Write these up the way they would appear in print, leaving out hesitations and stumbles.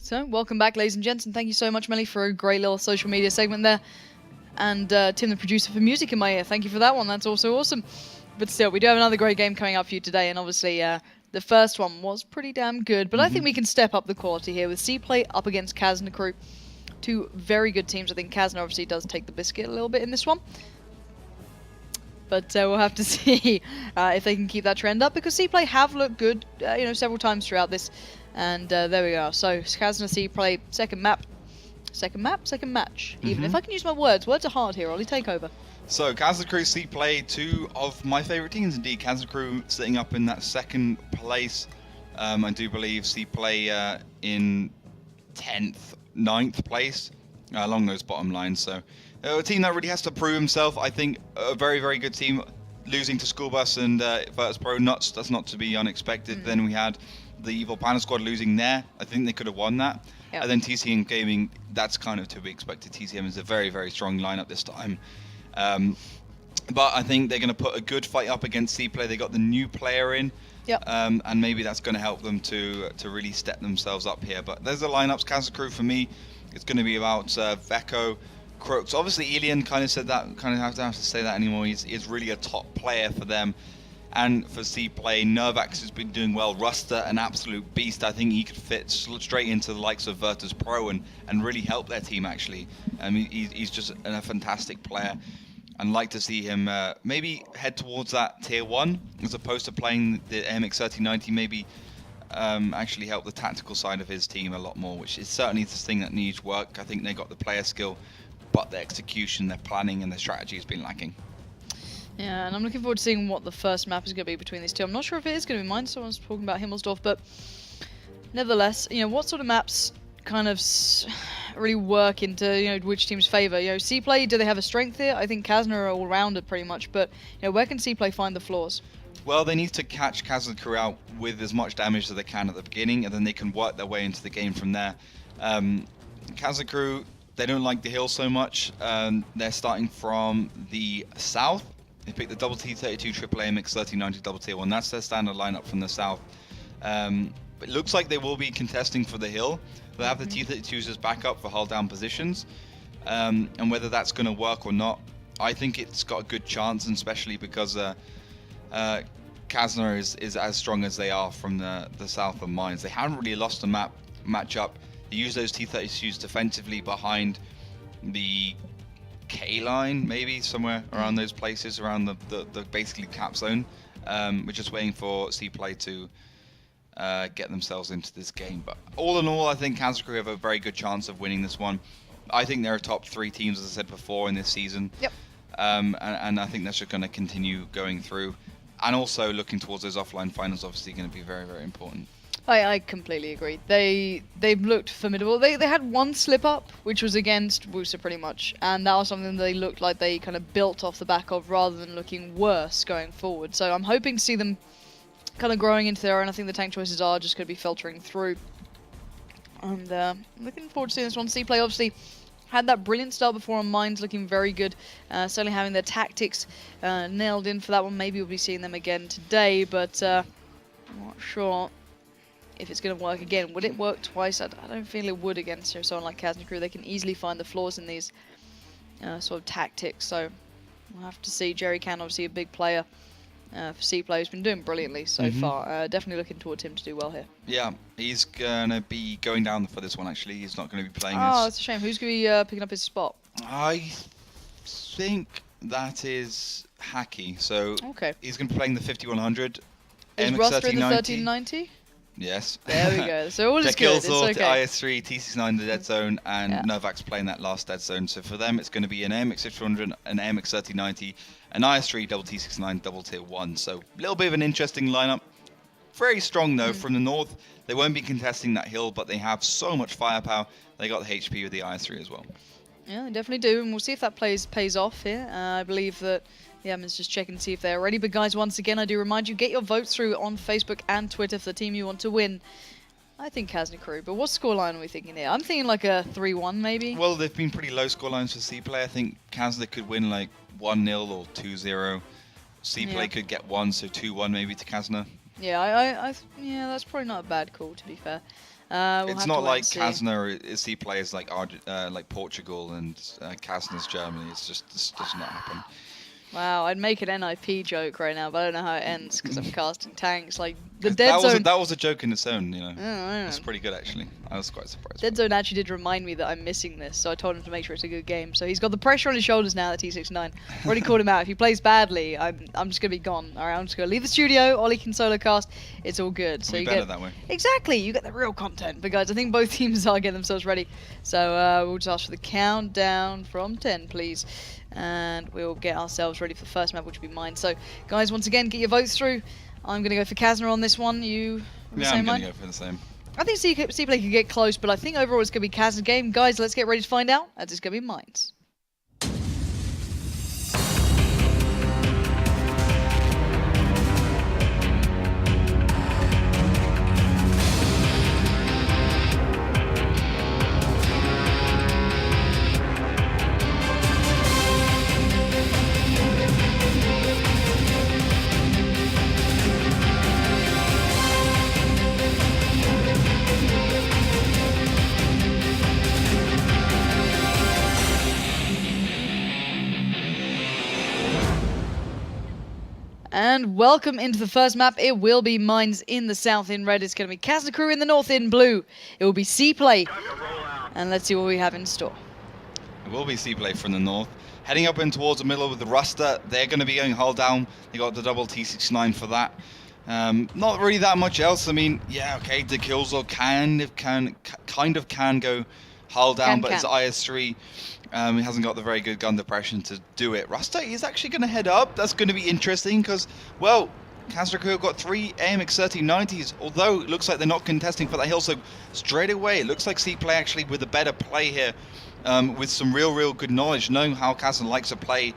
So, welcome back, ladies and gents, and thank you so much, Melly, for a great little social media segment there. And Tim, the producer, for music in my ear. Thank you for that one. That's also awesome. But still, we do have another great game coming up for you today, and obviously the first one was pretty damn good. But I think we can step up the quality here with CPLAY up against Kazna crew. Two very good teams. I think Kazna obviously does take the biscuit a little bit in this one. But we'll have to see if they can keep that trend up, because CPLAY have looked good, several times throughout this. And there we are. So Kazna CPLAY, second match. Even if I can use my words are hard here. Ollie, take over. So Kazna Crew, CPLAY, two of my favourite teams indeed. Kazna Crew sitting up in that second place. I do believe CPLAY in 10th, 9th place along those bottom lines. So a team that really has to prove himself. I think a very, very good team. Losing to School Bus and Virtus Pro, that's not to be unexpected. Then we had the Evil Panda Squad losing there. I think they could have won that. Yep. And then TCM Gaming, that's kind of to be expected. TCM is a very, very strong lineup this time. But I think they're going to put a good fight up against CPLAY. They got the new player in. Yep. And maybe that's going to help them to really step themselves up here. But there's the lineups. Kazna Crew, for me, it's going to be about Veko, Crooks. Obviously, Elian kind of said that. Kind of have to say that anymore. He's really a top player for them. And for CPLAY, Nervax has been doing well. Ruster, an absolute beast. I think he could fit straight into the likes of Virtus Pro and really help their team, actually. He's just a fantastic player. And like to see him maybe head towards that tier 1 as opposed to playing the MX 3090, maybe actually help the tactical side of his team a lot more, which is certainly the thing that needs work. I think they got the player skill, but the execution, their planning and their strategy has been lacking. Yeah, and I'm looking forward to seeing what the first map is going to be between these two. I'm not sure if it is going to be mine. Someone's talking about Himmelsdorf, but nevertheless, what sort of maps kind of really work into which team's favour? CPLAY, do they have a strength here? I think Kazna are all rounded pretty much, but where can CPLAY find the flaws? Well, they need to catch Kazna Crew out with as much damage as they can at the beginning, and then they can work their way into the game from there. Kazna Crew, they don't like the hill so much. They're starting from the south. They picked the double T32 AAA MX 3090 double tier 1. That's their standard lineup from the south. It looks like they will be contesting for the hill. They'll have the T32s as backup for hull down positions. And whether that's going to work or not, I think it's got a good chance, and especially because Kazna is as strong as they are from the south of Mines. They haven't really lost a matchup. They use those T32s defensively behind the K line, maybe somewhere around those places, around the basically cap zone. We're just waiting for CPLAY to get themselves into this game. But all in all, I think Kazna Crew have a very good chance of winning this one. I think they're a top 3 teams, as I said before, in this season. Yep. And I think that's just going to continue going through. And also looking towards those offline finals, obviously going to be very, very important. I completely agree. They've looked formidable. They had one slip up, which was against Wusa pretty much, and that was something they looked like they kind of built off the back of rather than looking worse going forward. So I'm hoping to see them kind of growing into their own. I think the tank choices are just going to be filtering through. And I'm looking forward to seeing this one. CPLAY obviously had that brilliant start before on Mines, looking very good. Certainly having their tactics nailed in for that one. Maybe we'll be seeing them again today, but I'm not sure if it's going to work again. Would it work twice? I don't feel it would against someone like Kazna Crew. They can easily find the flaws in these sort of tactics. So we'll have to see. Jerry Can, obviously a big player for CPLAY, who's been doing brilliantly so far. Definitely looking towards him to do well here. Yeah, he's going to be going down for this one, actually. He's not going to be playing this. Oh, that's a shame. Who's going to be picking up his spot? I think that is Hacky. So he's going to be playing the 5100. Is Ruster in the 1390? Yes. There we go. So all is good. It's okay. IS3, T69 the dead zone, and Novak's playing that last dead zone. So for them, it's going to be an AMX 600, an AMX 3090, an IS3 double T69 double tier 1. So a little bit of an interesting lineup. Very strong though from the north. They won't be contesting that hill, but they have so much firepower. They got the HP with the IS3 as well. Yeah, they definitely do, and we'll see if that pays off here. I believe that the admin's just checking to see if they're ready. But guys, once again, I do remind you, get your votes through on Facebook and Twitter for the team you want to win. I think Kazna Crew, but what scoreline are we thinking here? I'm thinking like a 3-1 maybe. Well, they've been pretty low scorelines for CPLAY. I think Kazna could win like 1-0 or 2-0. CPLAY could get 1, so 2-1 maybe to Kazna. Yeah, yeah, that's probably not a bad call, to be fair. It's not like Kazna is CPLAY is like Portugal and Kazna's Germany. It's just this does not happen. Wow, I'd make an NIP joke right now, but I don't know how it ends because I'm casting tanks. Like the that was a joke in its own, you know. Oh, it's pretty good actually. I was quite surprised. Dead Zone actually did remind me that I'm missing this, so I told him to make sure it's a good game. So he's got the pressure on his shoulders now. That T69 already called him out. If he plays badly, I'm just gonna be gone. All right, I'm just gonna leave the studio. Ollie can solo cast. It's all good. So you better that way. Exactly. You get the real content. But guys, I think both teams are getting themselves ready. So we'll just ask for the countdown from 10, please. And we'll get ourselves ready for the first map, which will be mine. So, guys, once again, get your votes through. I'm going to go for Kazna on this one. You the same I'm going to mind? go for the same. I think CPLAY could get close, but I think overall it's going to be Kazna's game. Guys, let's get ready to find out, as it's going to be mine's. And welcome into the first map. It will be mines in the south in red. It's going to be Kazna crew in the north in blue. It will be CPLAY. And let's see what we have in store. It will be CPLAY from the north. Heading up in towards the middle with the Ruster. They're going to be going hull down. They got the double T69 for that. Not really that much else. I mean, yeah, okay, the Killzor kind of can go hull down, but it's IS3. He hasn't got the very good gun depression to do it. Ruster is actually going to head up. That's going to be interesting because, well, Kazna crew have got 3 AMX 3090s, although it looks like they're not contesting for that hill. So straight away, it looks like CPLAY actually with a better play here, with some real good knowledge, knowing how Kazna likes to play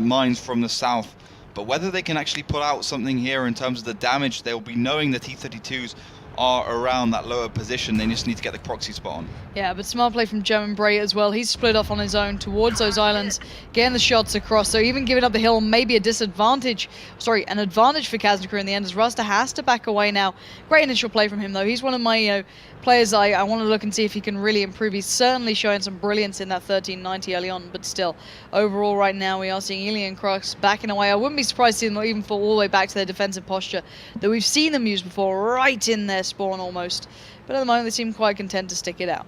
mines from the south. But whether they can actually put out something here in terms of the damage, they'll be knowing the T32s are around that lower position. They just need to get the proxy spot on. Yeah, but smart play from German Bray as well. He's split off on his own towards those islands, getting the shots across. So even giving up the hill may be a disadvantage. Sorry, an advantage for Kazna crew in the end, as Ruster has to back away now. Great initial play from him, though. He's one of my players I want to look and see if he can really improve. He's certainly showing some brilliance in that 1390 early on, but still, overall right now we are seeing Ilya and Crux backing away. I wouldn't be surprised to see them even fall all the way back to their defensive posture that we've seen them use before, right in their spawn almost. But at the moment they seem quite content to stick it out.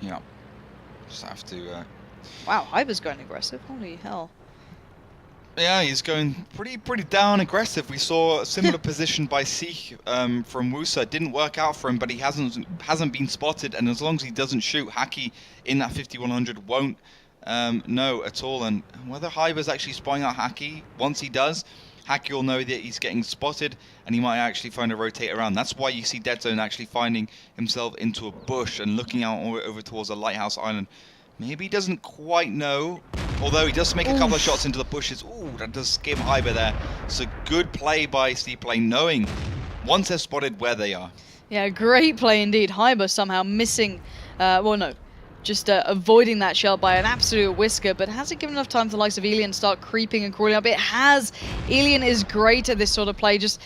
Yeah, just have to... Wow, Hyper's going aggressive, holy hell. Yeah, he's going pretty down aggressive. We saw a similar position by Seek from Wusa. It didn't work out for him, but he hasn't been spotted, and as long as he doesn't shoot, Hacky in that 5100 won't know at all. And whether Hyber's actually spying out Hacky, once he does, Hacky will know that he's getting spotted, and he might actually find a rotate around. That's why you see Dead Zone actually finding himself into a bush and looking out over towards a lighthouse island. Maybe he doesn't quite know, although he does make a couple of shots into the bushes. Ooh, that does skim Hyber there. It's a good play by CPLAY, knowing once they're spotted where they are. Yeah, great play indeed. Hyber somehow missing, well no, just avoiding that shell by an absolute whisker, but has it given enough time for the likes of Elian to start creeping and crawling up? It has. Elian is great at this sort of play, just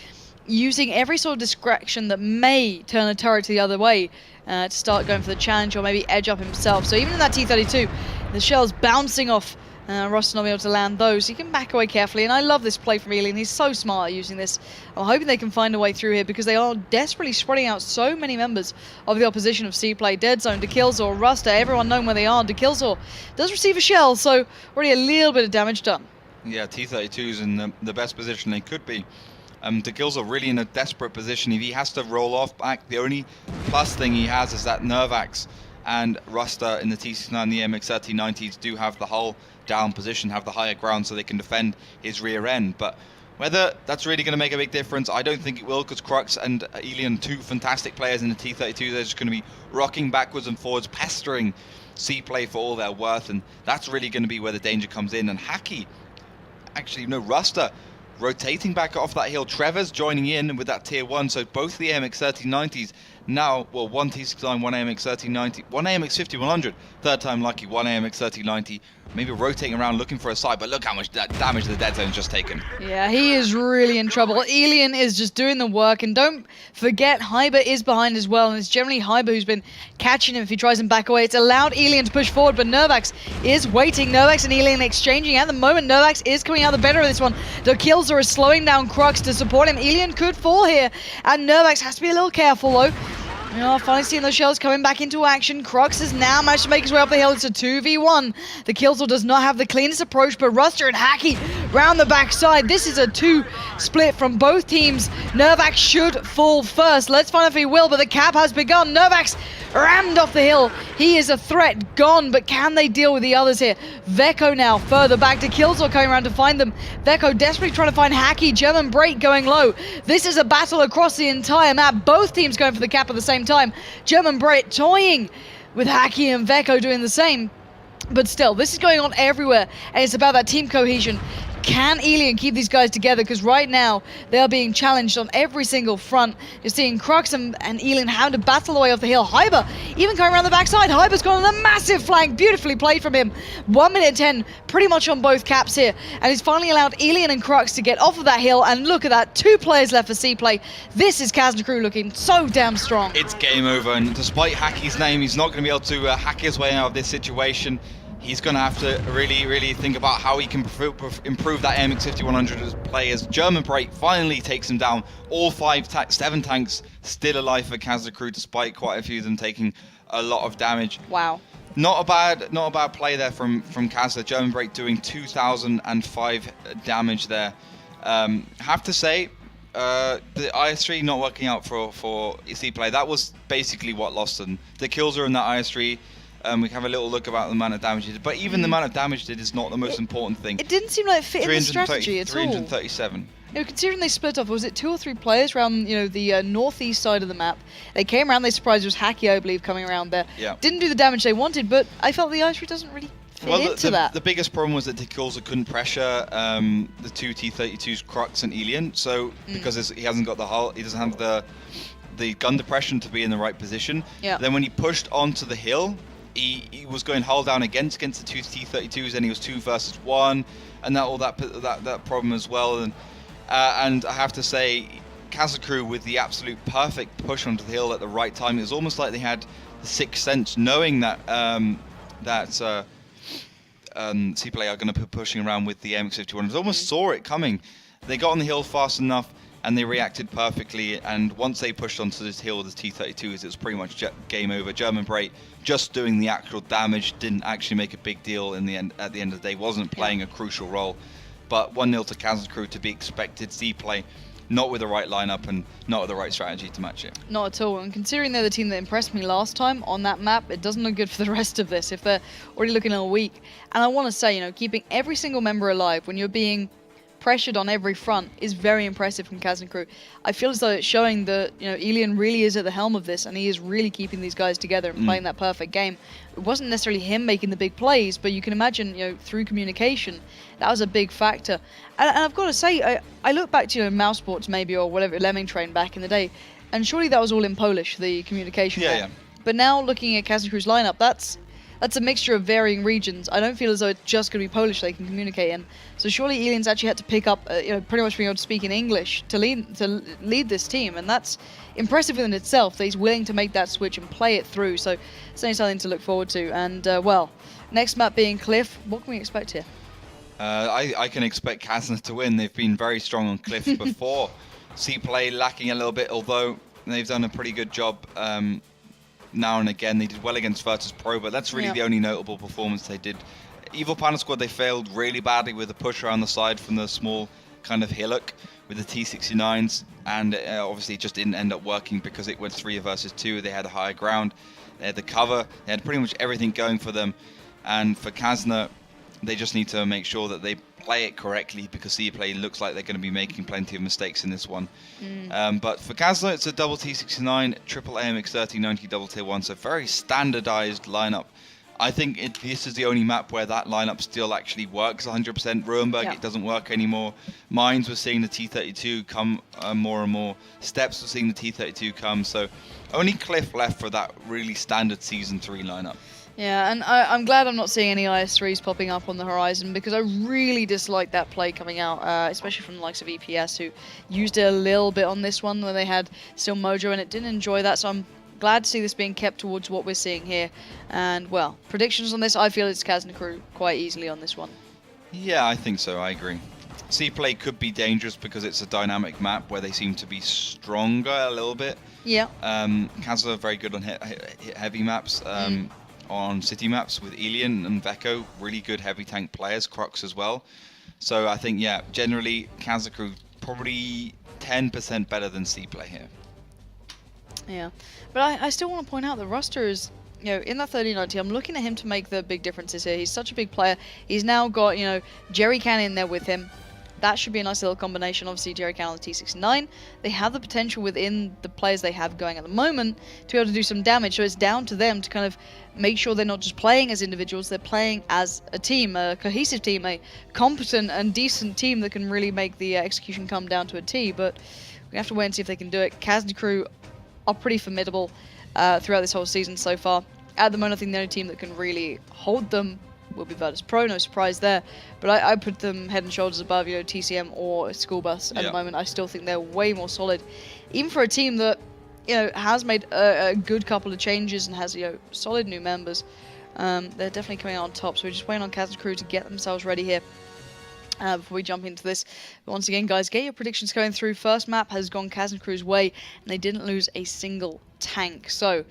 using every sort of distraction that may turn a turret to the other way to start going for the challenge or maybe edge up himself. So even in that T32, the shell's bouncing off. Ruster not being able to land those. He can back away carefully, and I love this play from Elian. He's so smart at using this. I'm hoping they can find a way through here because they are desperately spreading out so many members of the opposition of CPLAY. Dead Zone, Killzor, Ruster, everyone knowing where they are. Killzor does receive a shell, so already a little bit of damage done. Yeah, T32's in the best position they could be. Killzor really in a desperate position. If he has to roll off back, the only plus thing he has is that Nervax, and Ruster in the T69, the MX 3090s do have the hull down position, have the higher ground so they can defend his rear end. But whether that's really going to make a big difference, I don't think it will, because Crux and Elian, two fantastic players in the T32, they're just going to be rocking backwards and forwards, pestering CPLAY for all their worth, and that's really going to be where the danger comes in. And Hacky, actually, no, Ruster rotating back off that hill. Trevor's joining in with that tier 1, so both the MX 3090s Now, well, one T69, one AMX 1390, one AMX 5100, third time lucky, one AMX 1390, maybe rotating around looking for a side, but look how much that damage the dead zone's just taken. Yeah, he is really in trouble. Elian is just doing the work, and don't forget, Hyber is behind as well, and it's generally Hyber who's been catching him if he tries and back away. It's allowed Elian to push forward, but Nervax is waiting. Nervax and Elian exchanging. At the moment, Nervax is coming out the better of this one. The kills are slowing down Crux to support him. Elian could fall here, and Nervax has to be a little careful, though. Finally seeing those shells coming back into action. Crux has now managed to make his way up the hill. It's a 2v1. The Killzor does not have the cleanest approach, but Ruster and Hacky round the backside. This is a 2 split from both teams. Nervax should fall first. Let's find out if he will, but the cap has begun. Nervax rammed off the hill. He is a threat, gone, but can they deal with the others here? Veko now further back to Killzor coming around to find them. Veko desperately trying to find Hacky. German break going low. This is a battle across the entire map. Both teams going for the cap at the same time. German break toying with Hacky and Veko doing the same. But still, this is going on everywhere, and it's about that team cohesion. Can Elian keep these guys together? Because right now, they are being challenged on every single front. You're seeing Crux and Elian having to battle away off the hill. Hyber even coming around the backside. Hyber's gone on a massive flank. Beautifully played from him. 1 minute 10, pretty much on both caps here. And he's finally allowed Elian and Crux to get off of that hill. And look at that, 2 players left for CPLAY. This is Kazna crew looking so damn strong. It's game over, and despite Hacky's name, he's not going to be able to hack his way out of this situation. He's going to have to really think about how he can improve that AMX 5100 play as German break finally takes him down. All 7 tanks still alive for Kazna crew, despite quite a few of them taking a lot of damage. Wow. Not a bad play there from Kazna. German break doing 2005 damage there. Have to say, the IS3 not working out for CPLAY. That was basically what lost them. The kills are in that IS3. We can have a little look about the amount of damage it did, but even the amount of damage it is not the most important thing. It didn't seem like it fit in the strategy at all. 337. Considering they split off, was it 2 or 3 players around, the northeast side of the map? They came around, they surprised, it was Hacky, I believe, coming around there. Yeah. Didn't do the damage they wanted, but I felt the IS3 doesn't really fit into that. The biggest problem was that Tikilza couldn't pressure the 2 T-32s, Crux and Elian, so because he hasn't got the hull, he doesn't have the gun depression to be in the right position. Yeah. Then when he pushed onto the hill, he was going hull down against the 2 T-32s, and he was 2 versus 1, and that problem as well. And I have to say, Kazna crew with the absolute perfect push onto the hill at the right time. It was almost like they had the sixth sense, knowing that CPLAY are going to be pushing around with the MX-51. They almost saw it coming. They got on the hill fast enough, and they reacted perfectly. And once they pushed onto this hill with the T-32s, it was pretty much game over. German break just doing the actual damage, didn't actually make a big deal in the end. At the end of the day, wasn't playing a crucial role. But 1-0 to Kazna crew to be expected. CPLAY not with the right lineup and not with the right strategy to match it. Not at all. And considering they're the team that impressed me last time on that map, it doesn't look good for the rest of this if they're already looking all weak. And I want to say, keeping every single member alive when you're being pressured on every front is very impressive from Kazna crew. I feel as though it's showing that Elian really is at the helm of this, and he is really keeping these guys together and playing that perfect game. It wasn't necessarily him making the big plays, but you can imagine through communication that was a big factor. And I've got to say, I look back to Mouse Sports maybe, or whatever, Lemming Train back in the day, and surely that was all in Polish, the communication. Yeah. But now looking at Kazna crew's lineup, that's a mixture of varying regions. I don't feel as though it's just going to be Polish they can communicate in. So surely Elian's actually had to pick up, pretty much being able to speak in English to lead this team, and that's impressive in itself that he's willing to make that switch and play it through. So certainly something to look forward to. And next map being Cliff, what can we expect here? I can expect Kazna to win. They've been very strong on Cliff before. CPLAY lacking a little bit, although they've done a pretty good job. Now and again, they did well against Virtus Pro, but that's really the only notable performance they did. Evil Panda Squad, they failed really badly with a push around the side from the small kind of hillock with the T-69s, and obviously it just didn't end up working because it went 3 versus 2. They had a higher ground, they had the cover, they had pretty much everything going for them. And for Kazna, they just need to make sure that they play it correctly, because CPLAY looks like they're going to be making plenty of mistakes in this one. But for Kazna, it's a double T69, triple AMX 1390 double tier 1, so very standardized lineup. I think this is the only map where that lineup still actually works 100%. Rurenberg, Yeah. it doesn't work anymore. Mines, we're seeing the T32 come more and more. Steps, we're seeing the T32 come. So only Cliff left for that really standard Season 3 lineup. Yeah, and I'm glad I'm not seeing any IS3s popping up on the horizon, because I really dislike that play coming out, especially from the likes of EPS, who used it a little bit on this one when they had still Mojo, and it didn't enjoy that, so I'm glad to see this being kept towards what we're seeing here. And, well, predictions on this, I feel it's Kazna crew quite easily on this one. Yeah, I think so. I agree. CPLAY could be dangerous because it's a dynamic map where they seem to be stronger a little bit. Yeah. Kazna are very good on heavy maps. On city maps with Elian and Veko, really good heavy tank players, Crux as well. So I think, yeah, generally Kazna crew probably 10% better than CPLAY here. Yeah, but I still want to point out that Ruster is, you know, in that 3090, I'm looking at him to make the big differences here. He's such a big player. He's now got, you know, Jerry Can in there with him. That should be a nice little combination. Obviously, Jerry Can on the T69. They have the potential within the players they have going at the moment to be able to do some damage. So it's down to them to kind of make sure they're not just playing as individuals, they're playing as a team, a cohesive team, a competent and decent team that can really make the execution come down to a T. But we have to wait and see if they can do it. Kazna crew are pretty formidable throughout this whole season so far. At the moment, I think the only team that can really hold them will be Virtus Pro, no surprise there. But I put them head and shoulders above, you know, TCM or School Bus at the moment. I still think they're way more solid, even for a team that, you know, has made a good couple of changes and has, you know, solid new members. They're definitely coming out on top, so we're just waiting on Kazna crew to get themselves ready here. Before we jump into this, but once again, guys, get your predictions going through. First map has gone Kazna crew's way, and they didn't lose a single tank. So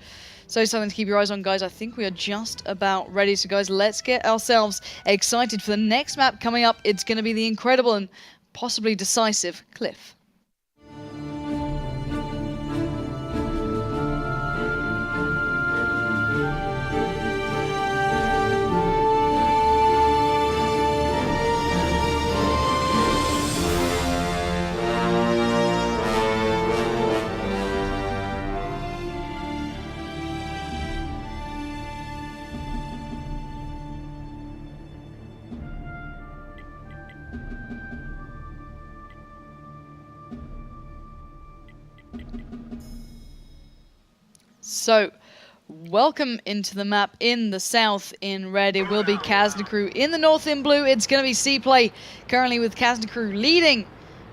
something to keep your eyes on, guys. I think we are just about ready. So, guys, let's get ourselves excited for the next map coming up. It's going to be the incredible and possibly decisive Cliff. So, welcome into the map. In the south in red, it will be Kazna crew. In the north in blue, it's going to be CPLAY. Currently with Kazna crew leading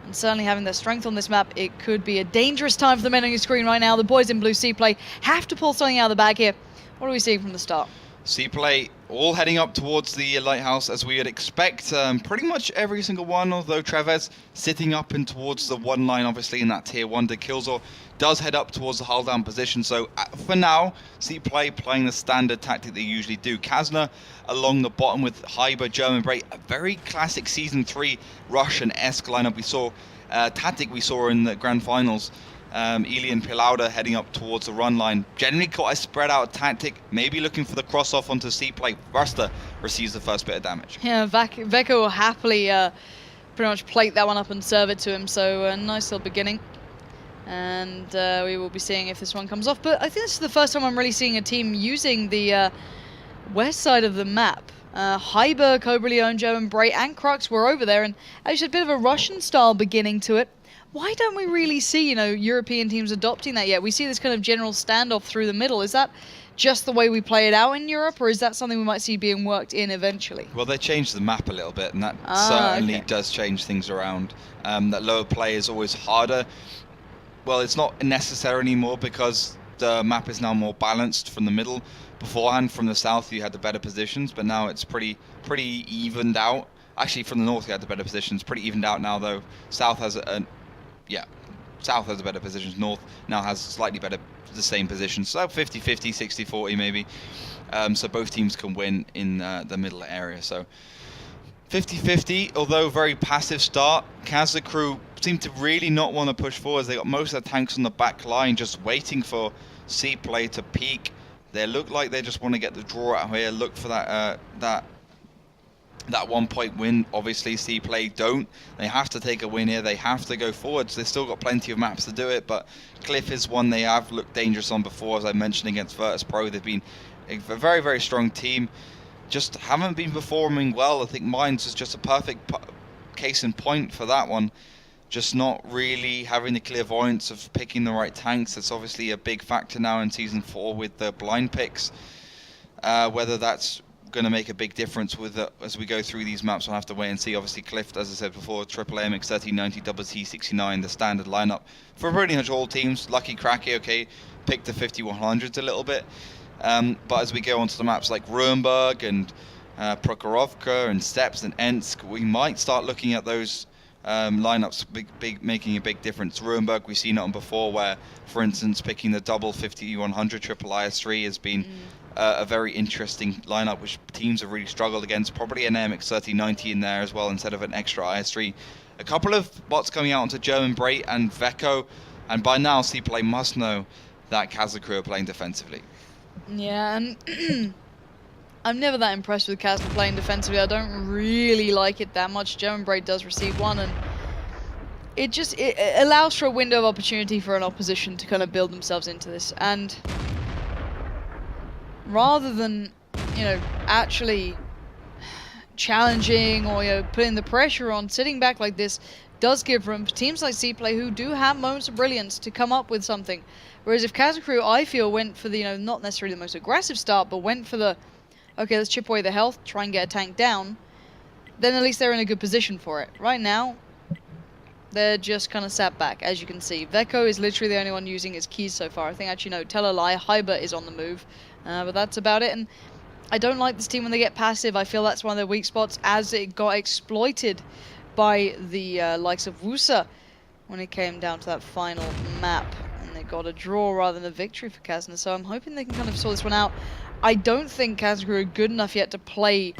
and certainly having their strength on this map, it could be a dangerous time for the men on your screen right now. The boys in blue, CPLAY, have to pull something out of the bag here. What are we seeing from the start? CPLAY all heading up towards the lighthouse as we would expect. Pretty much every single one, although Treves sitting up and towards the one line, obviously in that tier 1. De Killzor does head up towards the hull down position. So for now, CPLAY playing the standard tactic they usually do. Kazna along the bottom with Hyber, German Break, a very classic Season 3 Russian Ensk lineup we saw, tactic we saw in the grand finals. Elian Pilauda heading up towards the run line. Generally quite a spread out tactic, maybe looking for the cross off onto CPLAY. Ruster receives the first bit of damage. Yeah, Veko will happily pretty much plate that one up and serve it to him, so a nice little beginning. And we will be seeing if this one comes off. But I think this is the first time I'm really seeing a team using the west side of the map. Hyber, Cobra Leon, German Bray, and Crux were over there, and actually a bit of a Russian style beginning to it. Why don't we really see, you know, European teams adopting that yet? We see this kind of general standoff through the middle. Is that just the way we play it out in Europe, or is that something we might see being worked in eventually? Well, they changed the map a little bit, and that certainly does change things around. That lower play is always harder. Well, it's not necessary anymore because the map is now more balanced from the middle. Beforehand, from the south, you had the better positions, but now it's pretty evened out. Actually, from the north, you had the better positions. Pretty evened out now, though. South has South has the better positions. North now has slightly better, the same positions. So 50-50, 60-40 maybe. So both teams can win in the middle area. So 50-50, although very passive start. Kazna crew seem to really not want to push forwards. They got most of their tanks on the back line, just waiting for CPLAY to peak. They look like they just want to get the draw out here. Look for that that 1 point win. Obviously CPLAY don't. They have to take a win here. They have to go forwards. They've still got plenty of maps to do it, but Cliff is one they have looked dangerous on before, as I mentioned, against Virtus Pro. They've been a very, very strong team. Just haven't been performing well. I think Mines is just a perfect case in point for that one. Just not really having the clairvoyance of picking the right tanks. That's obviously a big factor now in Season 4 with the blind picks. Whether that's going to make a big difference with as we go through these maps, we'll have to wait and see. Obviously, Cliff, as I said before, CPLAY, MX1390, WT69, the standard lineup for pretty much all teams. Lucky Cracky, okay, picked the 5100s a little bit. But as we go onto the maps like Rurenberg and Prokhorovka and Steps and Ensk, we might start looking at those lineups making a big difference. Rurenberg, we've seen it on before, where, for instance, picking the double 5100 triple IS3 has been a very interesting lineup, which teams have really struggled against. Probably an MX1390 in there as well instead of an extra IS3. A couple of bots coming out onto German Brait and Veko, and by now CPLAY must know that Kazna crew are playing defensively. Yeah, and I'm never that impressed with Kazna playing defensively. I don't really like it that much. German Brait does receive one, and it allows for a window of opportunity for an opposition to kind of build themselves into this. And rather than, actually challenging or putting the pressure on, sitting back like this does give room for teams like CPLAY, who do have moments of brilliance, to come up with something. Whereas if Kazna crew, I feel, went for the, not necessarily the most aggressive start, but went for the, okay, let's chip away the health, try and get a tank down, then at least they're in a good position for it. Right now, they're just kind of sat back, as you can see. Veko is literally the only one using his keys so far. I think, actually, no, tell a lie, Hyber is on the move. But that's about it. And I don't like this team when they get passive. I feel that's one of their weak spots, as it got exploited by the likes of Wusa when it came down to that final map. And they got a draw rather than a victory for Kazna. So I'm hoping they can kind of sort this one out. I don't think Kazna are good enough yet to play,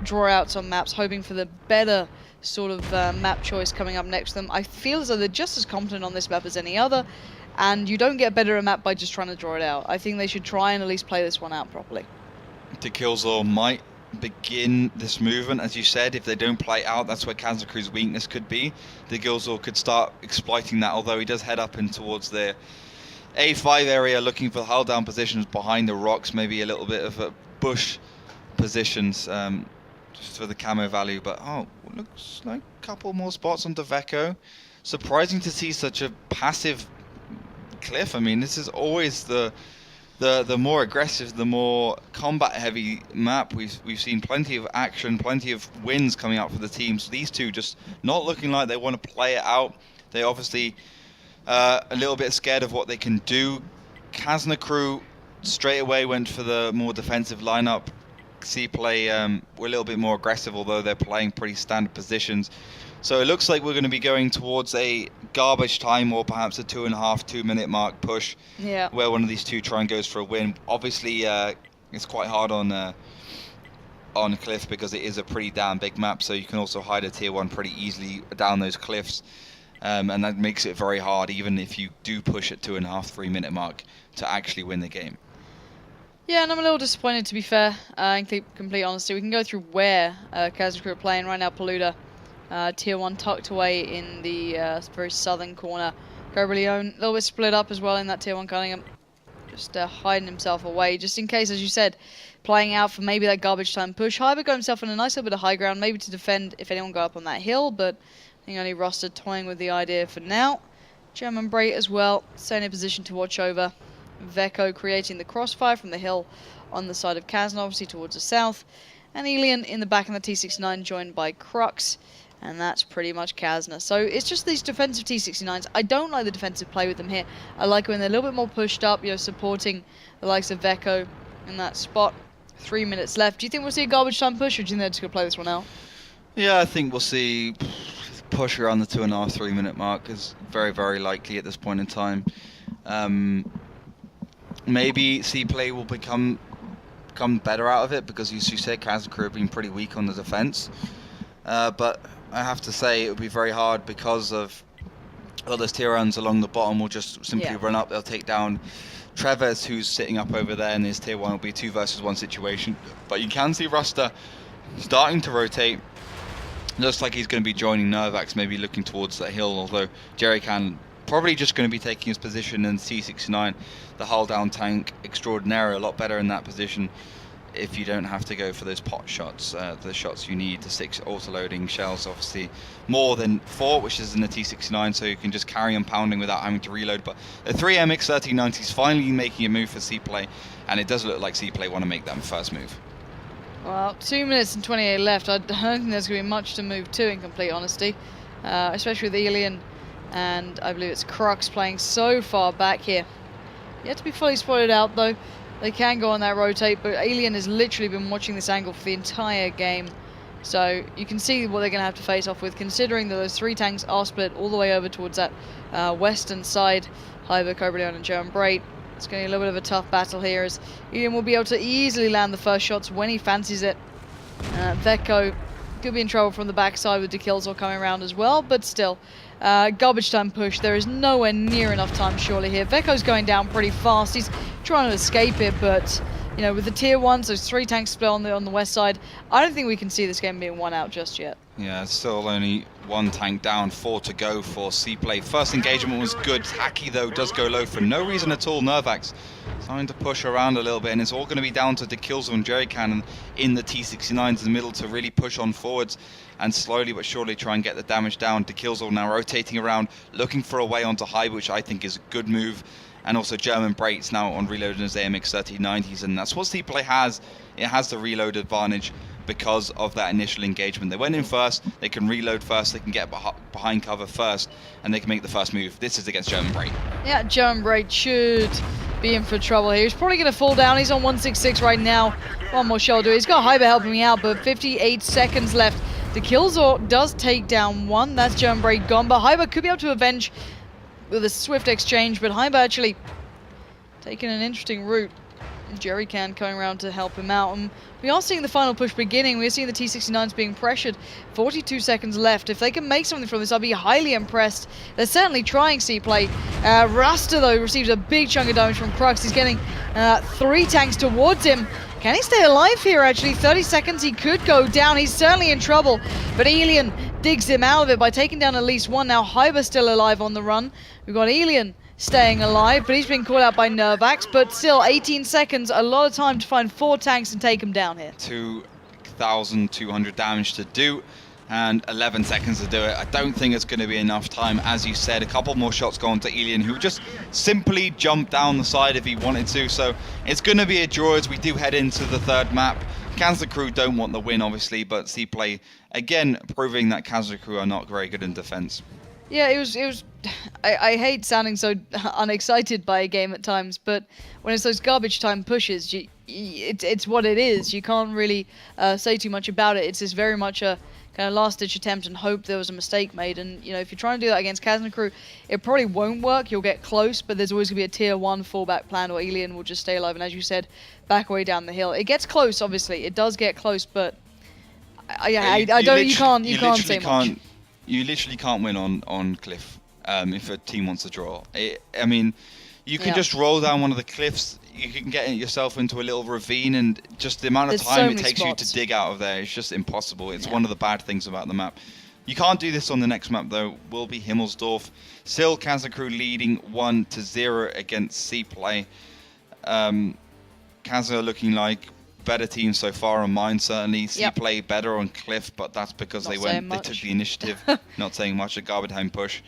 draw outs on maps, hoping for the better sort of map choice coming up next to them. I feel as though they're just as competent on this map as any other. And you don't get better at a map by just trying to draw it out. I think they should try and at least play this one out properly. The Killzor might begin this movement, as you said. If they don't play out, that's where Kazna crew's weakness could be. The Killzor could start exploiting that, although he does head up in towards the A5 area, looking for hull down positions behind the rocks, maybe a little bit of a bush positions, just for the camo value. But looks like a couple more spots on Veko. Surprising to see such a passive Cliff. I mean, this is always the more aggressive, the more combat heavy map. We've seen plenty of action, plenty of wins coming out for the teams. These two just not looking like they want to play it out. They obviously a little bit scared of what they can do. Kazna crew straight away went for the more defensive lineup. CPLAY were a little bit more aggressive, although they're playing pretty standard positions. So it looks like we're going to be going towards a garbage time, or perhaps a 2.5, 2 minute mark push, where one of these two try and goes for a win. Obviously, it's quite hard on Cliff because it is a pretty damn big map, so you can also hide a tier 1 pretty easily down those cliffs, and that makes it very hard, even if you do push at 2.5, 3 minute mark, to actually win the game. Yeah, and I'm a little disappointed, to be fair, in complete honesty. We can go through where Kazna crew are playing right now. Paluda, tier 1 tucked away in the very southern corner. Goberleon, a little bit split up as well in that tier 1 Cunningham. Just hiding himself away, just in case, as you said, playing out for maybe that garbage time push. Hyber got himself in a nice little bit of high ground, maybe to defend if anyone got up on that hill, but I think only Roster toying with the idea for now. German Brait as well, staying in position to watch over. Veko creating the crossfire from the hill on the side of Kazna, obviously towards the south. And Elian in the back in the T69, joined by Crux. And that's pretty much Kazna. So it's just these defensive T69s. I don't like the defensive play with them here. I like when they're a little bit more pushed up, supporting the likes of Veko in that spot. 3 minutes left. Do you think we'll see a garbage time push, or do you think they're just going to play this one out? Yeah, I think we'll see push around the 2.5, 3 minute mark is very, very likely at this point in time. Maybe CPLAY will become better out of it, because as you said, Kazna crew have been pretty weak on the defense. But I have to say it would be very hard because of those Tyrans along the bottom will just simply run up. They'll take down Treves, who's sitting up over there, and his tier 1 will be 2 versus 1 situation. But you can see Ruster starting to rotate. Looks like he's going to be joining Nervax, maybe looking towards that hill, although Jerry can probably just going to be taking his position in T69, the hull down tank extraordinaire, a lot better in that position if you don't have to go for those pot shots, the shots you need, the 6 auto-loading shells, obviously more than 4, which is in the T69, so you can just carry on pounding without having to reload. But the 3 MX-1390s finally making a move for CPLAY, and it does look like CPLAY want to make that first move. Well, 2 minutes and 28 left. I don't think there's going to be much to move to, in complete honesty, especially with Alien and I believe it's Crux playing so far back here. Yet to be fully spotted out though. They can go on that rotate, but Alien has literally been watching this angle for the entire game. So you can see what they're going to have to face off with, considering that those 3 tanks are split all the way over towards that western side. Hyber, Cobra Leon and German Braid. It's going to be a little bit of a tough battle here, as Alien will be able to easily land the first shots when he fancies it. Veko could be in trouble from the backside with the kills all coming around as well, but still. Garbage time push. There is nowhere near enough time surely here. Veko's going down pretty fast. He's trying to escape it, but you know, with the tier 1s, those 3 tanks split on the west side, I don't think we can see this game being won out just yet. Yeah, it's still only 1 tank down, 4 to go for CPLAY. First engagement was good. Hacky though does go low for no reason at all. Nervax trying to push around a little bit, and it's all going to be down to the kills on Jerry Cannon in the T69s in the middle to really push on forwards and slowly but surely try and get the damage down. The Killzone now rotating around, looking for a way onto high, which I think is a good move. And also German Braits now on reloading his AMX 1390s, and that's what CPLAY has. It has the reload advantage because of that initial engagement. They went in first, they can reload first, they can get behind cover first, and they can make the first move. This is against German Brait. Yeah, German Brait should be in for trouble here. He's probably going to fall down. He's on 166 right now. One more shoulder. He's got Hyber helping me out, but 58 seconds left. The Killzone does take down 1. That's German Brait gone, but Hyber could be able to avenge with a swift exchange, but Hyber actually taking an interesting route. Jerry Can coming around to help him out. And we are seeing the final push beginning. We're seeing the T69s being pressured. 42 seconds left. If they can make something from this, I'll be highly impressed. They're certainly trying CPLAY. Rasta, though, receives a big chunk of damage from Crux. He's getting 3 tanks towards him. Can he stay alive here, actually? 30 seconds, he could go down. He's certainly in trouble. But Alien digs him out of it by taking down at least 1. Now Hyber still alive on the run. We've got Alien staying alive, but he's been caught out by Nervax. But still, 18 seconds, a lot of time to find 4 tanks and take him down here. 2,200 damage to do, and 11 seconds to do it. I don't think it's going to be enough time. As you said, a couple more shots going to Alien, who just simply jumped down the side if he wanted to. So it's going to be a draw as we do head into the 3rd map. Kazna crew don't want the win, obviously, but CPLAY, again, proving that Kazna crew are not very good in defense. Yeah, it was. I hate sounding so unexcited by a game at times, but when it's those garbage time pushes, it's what it is. You can't really say too much about it. It's just very much a kind of last-ditch attempt and hope there was a mistake made. And you know, if you're trying to do that against Kazna crew, it probably won't work. You'll get close, but there's always gonna be a tier 1 fallback plan, or Alien will just stay alive. And as you said, back away down the hill. It gets close, obviously. It does get close, but I don't. You can't say much. You literally can't win on cliff if a team wants to draw. I mean, you can just roll down one of the cliffs. You can get yourself into a little ravine, and just the amount of time it takes you to dig out of there, it's just impossible. It's one of the bad things about the map. You can't do this on the next map, though. Will be Himmelsdorf. Still, Kazna crew leading 1-0 against CPLAY. Kazna looking like better team so far on mine, certainly. CPLAY better on cliff, but that's because they took the initiative. Not saying much. A garbage time push.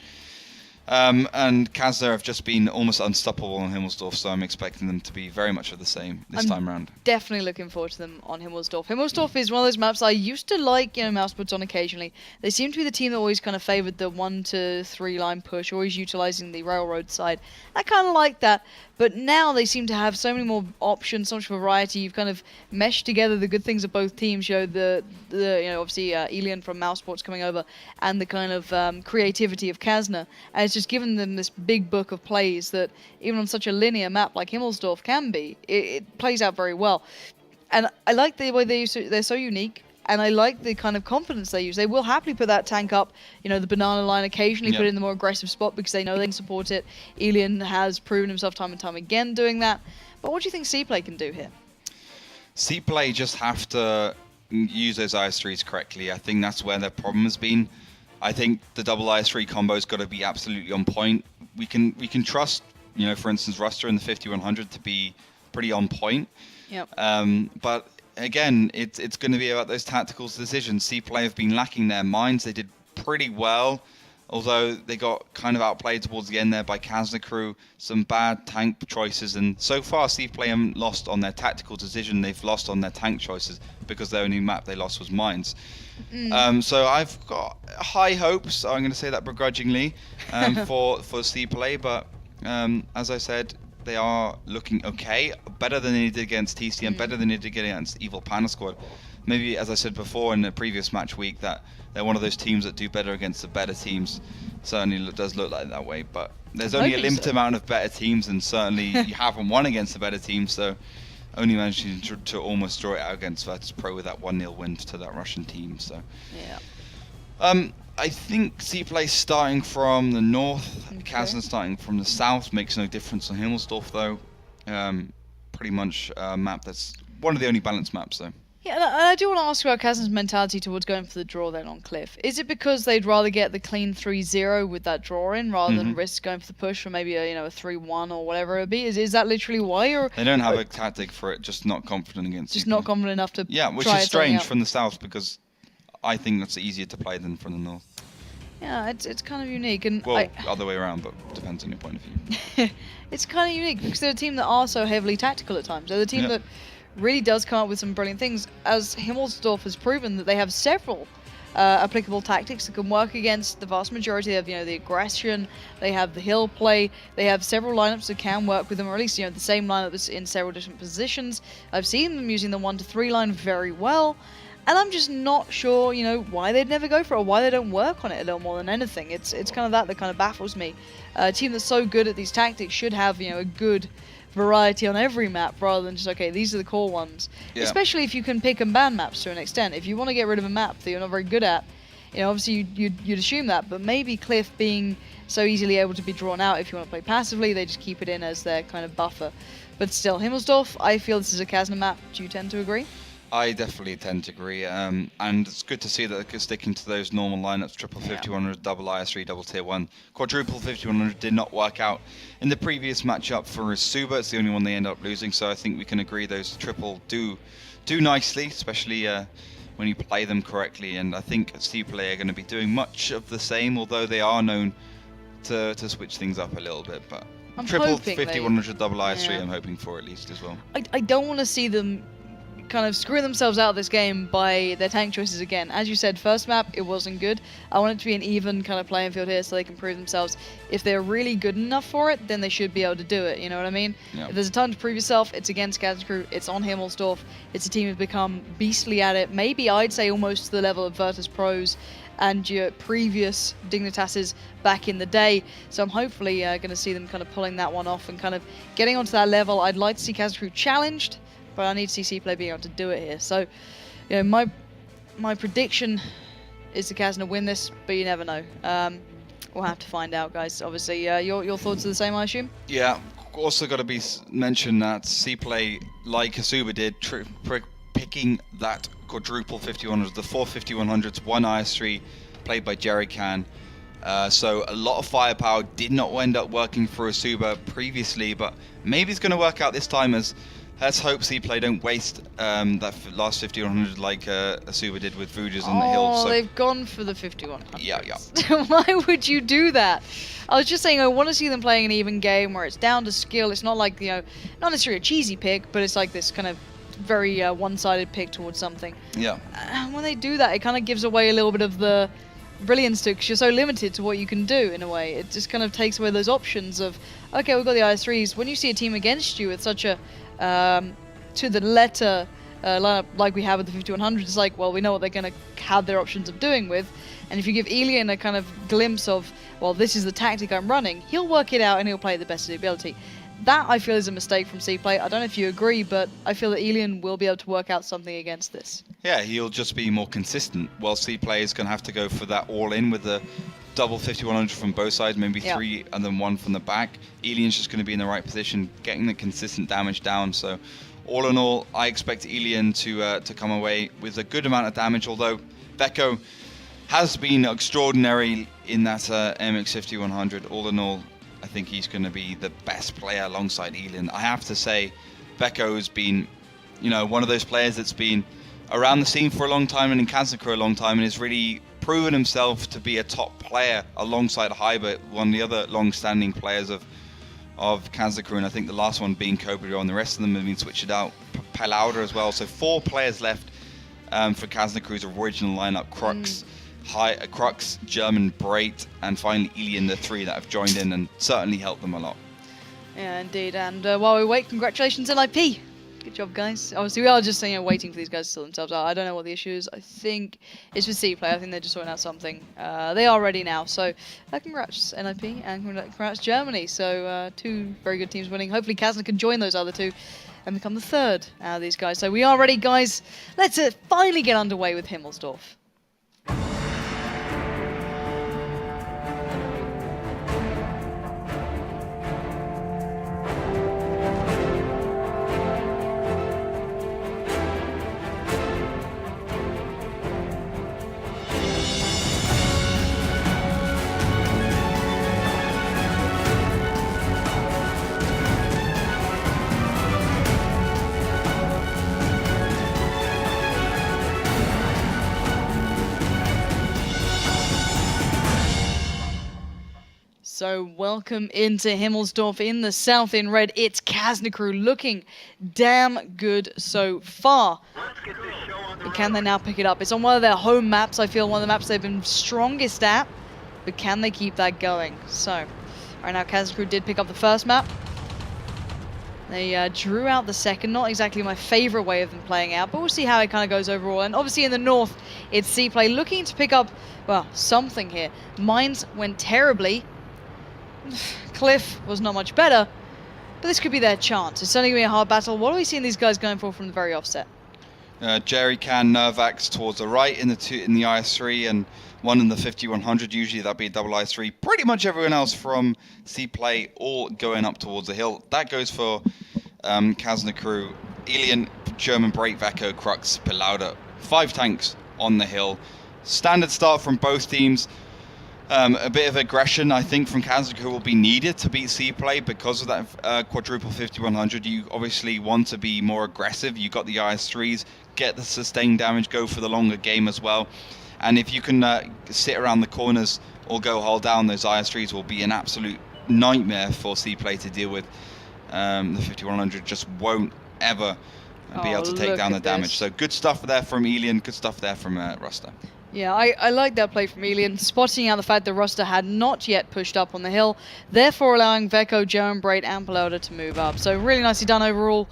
And Kazna have just been almost unstoppable on Himmelsdorf, so I'm expecting them to be very much of the same this time round. Definitely looking forward to them on Himmelsdorf. Himmelsdorf is one of those maps I used to like, you know, mouse puts on occasionally. They seem to be the team that always kind of favoured the 1 to 3 line push, always utilising the railroad side. I kind of like that. But now they seem to have so many more options, so much variety. You've kind of meshed together the good things of both teams. You know, the you know, obviously Elian from Mousesports coming over, and the kind of creativity of Kazna, and it's just given them this big book of plays that even on such a linear map like Himmelsdorf can be, it plays out very well. And I like the way they're so unique. And I like the kind of confidence they use. They will happily put that tank up, you know, the banana line, occasionally put it in the more aggressive spot because they know they can support it. Elian has proven himself time and time again doing that. But what do you think CPLAY can do here? CPLAY just have to use those IS3s correctly. I think that's where their problem has been. I think the double IS3 combo's got to be absolutely on point. we can trust, for instance, Ruster in the 5100 to be pretty on point. Yep. But again, it's going to be about those tactical decisions. CPLAY have been lacking their minds. They did pretty well, although they got kind of outplayed towards the end there by Kazna crew. Some bad tank choices, and so far CPLAY haven't lost on their tactical decision. They've lost on their tank choices because the only map they lost was mines. So I've got high hopes. I'm going to say that begrudgingly for CPLAY, but as I said, they are looking okay, better than they did against TCM, better than they did against Evil Panda Squad. Maybe, as I said before in the previous match week, that they're one of those teams that do better against the better teams. Certainly does look like that way, but there's only a limited amount of better teams, and certainly you haven't won against the better teams, so only managing to almost draw it out against Virtus Pro with that 1-0 win to that Russian team. So yeah. I think CPLAY starting from the north, Kazna starting from the south, makes no difference on Himmelsdorf though. Pretty much a map that's one of the only balanced maps though. Yeah, and I do want to ask about Kazna's mentality towards going for the draw then on Cliff. Is it because they'd rather get the clean 3-0 with that draw in rather than risk going for the push for maybe a 3-1 or whatever it be? Is that literally why? Or they don't have a tactic for it, just not confident against Just CPLAY. not confident enough to which try is strange out. from the south, because I think that's easier to play than from the north. Yeah, it's kind of unique. And well, other way around, but depends on your point of view. It's kind of unique because they're a team that are so heavily tactical at times. They're the team that really does come up with some brilliant things, as Himmelsdorf has proven that they have several applicable tactics that can work against the vast majority of the aggression. They have the hill play. They have several lineups that can work with them, or at least the same lineup that's in several different positions. I've seen them using the 1-3 line very well, and I'm just not sure why they'd never go for it, or why they don't work on it a little more than anything. It's kind of that kind of baffles me. A team that's so good at these tactics should have a good variety on every map rather than just, okay, these are the core ones. Yeah. Especially if you can pick and ban maps to an extent. If you want to get rid of a map that you're not very good at, obviously you'd assume that, but maybe Cliff being so easily able to be drawn out, if you want to play passively, they just keep it in as their kind of buffer. But still, Himmelsdorf, I feel this is a Kazna map. Do you tend to agree? I definitely tend to agree, and it's good to see that they're sticking to those normal lineups: triple 5100, double IS3, double tier 1. Quadruple 5100 did not work out in the previous matchup for Asuba. It's the only one they end up losing, so I think we can agree those triple do nicely, especially when you play them correctly, and I think CPLAY are going to be doing much of the same, although they are known to switch things up a little bit, but I'm triple 5100, double IS3 I'm hoping for at least as well. I don't want to see them kind of screw themselves out of this game by their tank choices again. As you said, first map, it wasn't good. I want it to be an even kind of playing field here so they can prove themselves. If they're really good enough for it, then they should be able to do it, you know what I mean? Yeah. If there's a time to prove yourself, it's against Kazna crew, it's on Himmelsdorf, it's a team who's become beastly at it, maybe I'd say almost to the level of Virtus Pros and your previous Dignitases back in the day. So I'm hopefully going to see them kind of pulling that one off and kind of getting onto that level. I'd like to see Kazna crew challenged, but I need to see CPLAY being able to do it here. So, my prediction is the Kazna win this, but you never know. We'll have to find out, guys. Obviously, your thoughts are the same, I assume? Yeah, also got to be mentioned that CPLAY, like Asuba did, picking that quadruple 5100s, the 4 5100s, one IS3, played by Jerry Can. So a lot of firepower did not end up working for Asuba previously, but maybe it's going to work out this time, as let's hope CPLAY don't waste that last 5100 like Asuba did with Vujas on the hill. So they've gone for the 5100. Yeah. Why would you do that? I was just saying I want to see them playing an even game where it's down to skill. It's not like, not necessarily a cheesy pick, but it's like this kind of very one-sided pick towards something. Yeah. When they do that, it kind of gives away a little bit of the brilliance to it, because you're so limited to what you can do in a way. It just kind of takes away those options of, okay, we've got the IS3s. When you see a team against you with such a to the letter lineup like we have with the 5100, it's like, well, we know what they're going to have their options of doing with, and if you give Elian a kind of glimpse of, well, this is the tactic I'm running, he'll work it out and he'll play the best of the ability. That, I feel, is a mistake from CPLAY. I don't know if you agree, but I feel that Elian will be able to work out something against this. Yeah, he'll just be more consistent, while CPLAY is going to have to go for that all-in with the double 5100 from both sides, maybe 3 and then 1 from the back. Elian's just going to be in the right position, getting the consistent damage down. So all in all, I expect Elian to come away with a good amount of damage, although Beko has been extraordinary in that MX 5100. All in all, I think he's going to be the best player alongside Elian. I have to say, Vecco's been, you know, one of those players that's been around the scene for a long time and in Kazna for a long time, and has really proven himself to be a top player alongside Hyber, one of the other long-standing players of Kazna, and I think the last one being Cobra, and the rest of them have been switched out. Palauda as well. So 4 players left for Kazna original lineup: Crux, German, Brait, and finally Elian, the 3 that have joined in and certainly helped them a lot. Yeah, indeed. And while we wait, congratulations, NIP. Good job, guys. Obviously, we are just waiting for these guys to sort themselves out. I don't know what the issue is. I think it's with CPLAY. I think they're just sorting out something. They are ready now. So, congrats, NIP, and congrats, Germany. So, 2 very good teams winning. Hopefully, Kazna can join those other 2 and become the 3rd out of these guys. So, we are ready, guys. Let's finally get underway with Himmelsdorf. So welcome into Himmelsdorf in the south in red. It's Kazna looking damn good so far. But can they now pick it up? It's on one of their home maps. I feel one of the maps they've been strongest at. But can they keep that going? So right now Kazna did pick up the first map. They drew out the second. Not exactly my favorite way of them playing out, but we'll see how it kind of goes overall. And obviously in the north, it's CPLAY looking to pick up, well, something here. Mines went terribly. Cliff was not much better, but this could be their chance. It's certainly going to be a hard battle. What are we seeing these guys going for from the very offset? Jerry Can, Nervax towards the right in the IS3, and 1 in the 5100. Usually that'd be a double IS3. Pretty much everyone else from CPLAY all going up towards the hill. That goes for Kazna, Elian, German, Brait, Vecco, Crux, Palauda. 5 tanks on the hill. Standard start from both teams. A bit of aggression, I think, from Kazna will be needed to beat CPLAY because of that quadruple 5100. You obviously want to be more aggressive. You got the IS3s, get the sustained damage, go for the longer game as well. And if you can sit around the corners or go hold down, those IS3s will be an absolute nightmare for CPLAY to deal with. The 5100 just won't ever be able to take down the damage. So good stuff there from Elian, good stuff there from Ruster. Yeah, I like that play from Elian, spotting out the fact that Ruster had not yet pushed up on the hill, therefore allowing Vecco, German, Brait, and Palauda to move up. So really nicely done overall,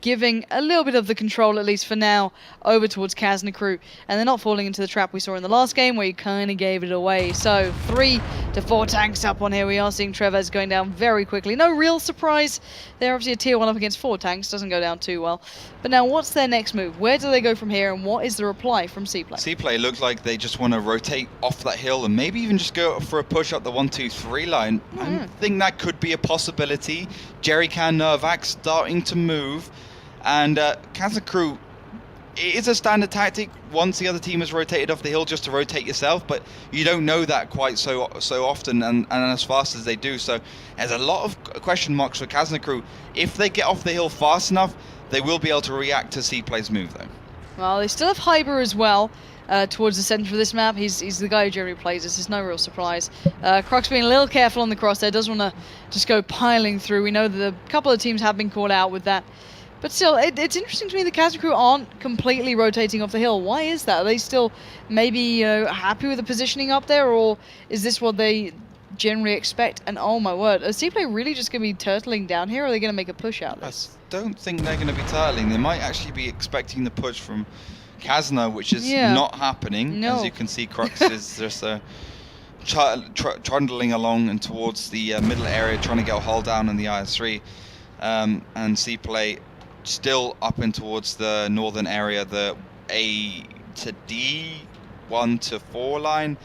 giving a little bit of the control, at least for now, over towards Kazna. And they're not falling into the trap we saw in the last game, where you kind of gave it away. So 3 to 4 tanks up on here. We are seeing Trevez going down very quickly. No real surprise. They're obviously a tier 1 up against 4 tanks. Doesn't go down too well. But now what's their next move? Where do they go from here, and what is the reply from CPLAY? CPLAY looks like they just want to rotate off that hill and maybe even just go for a push up the 1-2-3 line. I think that could be a possibility. Jerry Can, Nervax starting to move, and Kazna, it is a standard tactic once the other team has rotated off the hill just to rotate yourself, but you don't know that quite so often and as fast as they do. So there's a lot of question marks for Kazna. If they get off the hill fast enough, they will be able to react to CPLAY's move though. Well, they still have Hyber as well. Towards the centre of this map. He's the guy who generally plays this. It's no real surprise. Crux being a little careful on the crosshair, doesn't want to just go piling through. We know that a couple of teams have been called out with that. But still, it's interesting to me the Kazna aren't completely rotating off the hill. Why is that? Are they still maybe happy with the positioning up there, or is this what they generally expect? And oh my word, is CPLAY really just going to be turtling down here, or are they going to make a push out of this? I don't think they're going to be turtling. They might actually be expecting the push from Kazna, which is not happening. As you can see, Crux is just trundling along and towards the middle area, trying to get a hold down in the IS3. And CPLAY still up and towards the northern area, the A to D, 1 to 4 line.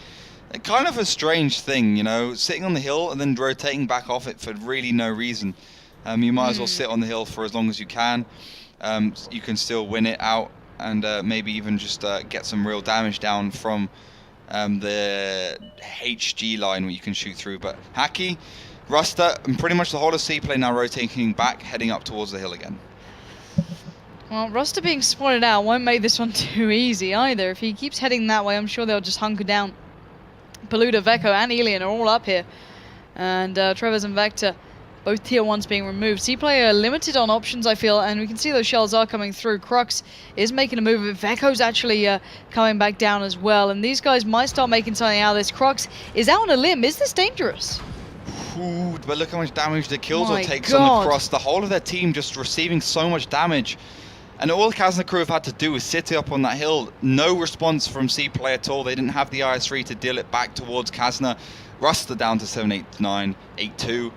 Kind of a strange thing, you know, sitting on the hill and then rotating back off it for really no reason. You might as well sit on the hill for as long as you can. You can still win it out, and maybe even just get some real damage down from the HG line where you can shoot through. But Hacky, Ruster and pretty much the whole of CPLAY now rotating back, heading up towards the hill again. Well, Ruster being spotted out won't make this one too easy either. If he keeps heading that way, I'm sure they'll just hunker down. Paluda, Veko, and Elian are all up here. And Trevors and Vector, both tier 1s being removed. CPLAY are limited on options, I feel, and we can see those shells are coming through. Crux is making a move. Veko's actually coming back down as well, and these guys might start making something out of this. Crux is out on a limb. Is this dangerous? Ooh, but look how much damage the Killzor takes God. on the cross. The whole of their team just receiving so much damage. And all the Kazna crew have had to do is sit up on that hill. No response from CPLAY at all. They didn't have the IS-3 to deal it back towards Kazna. Ruster down to 789, 82.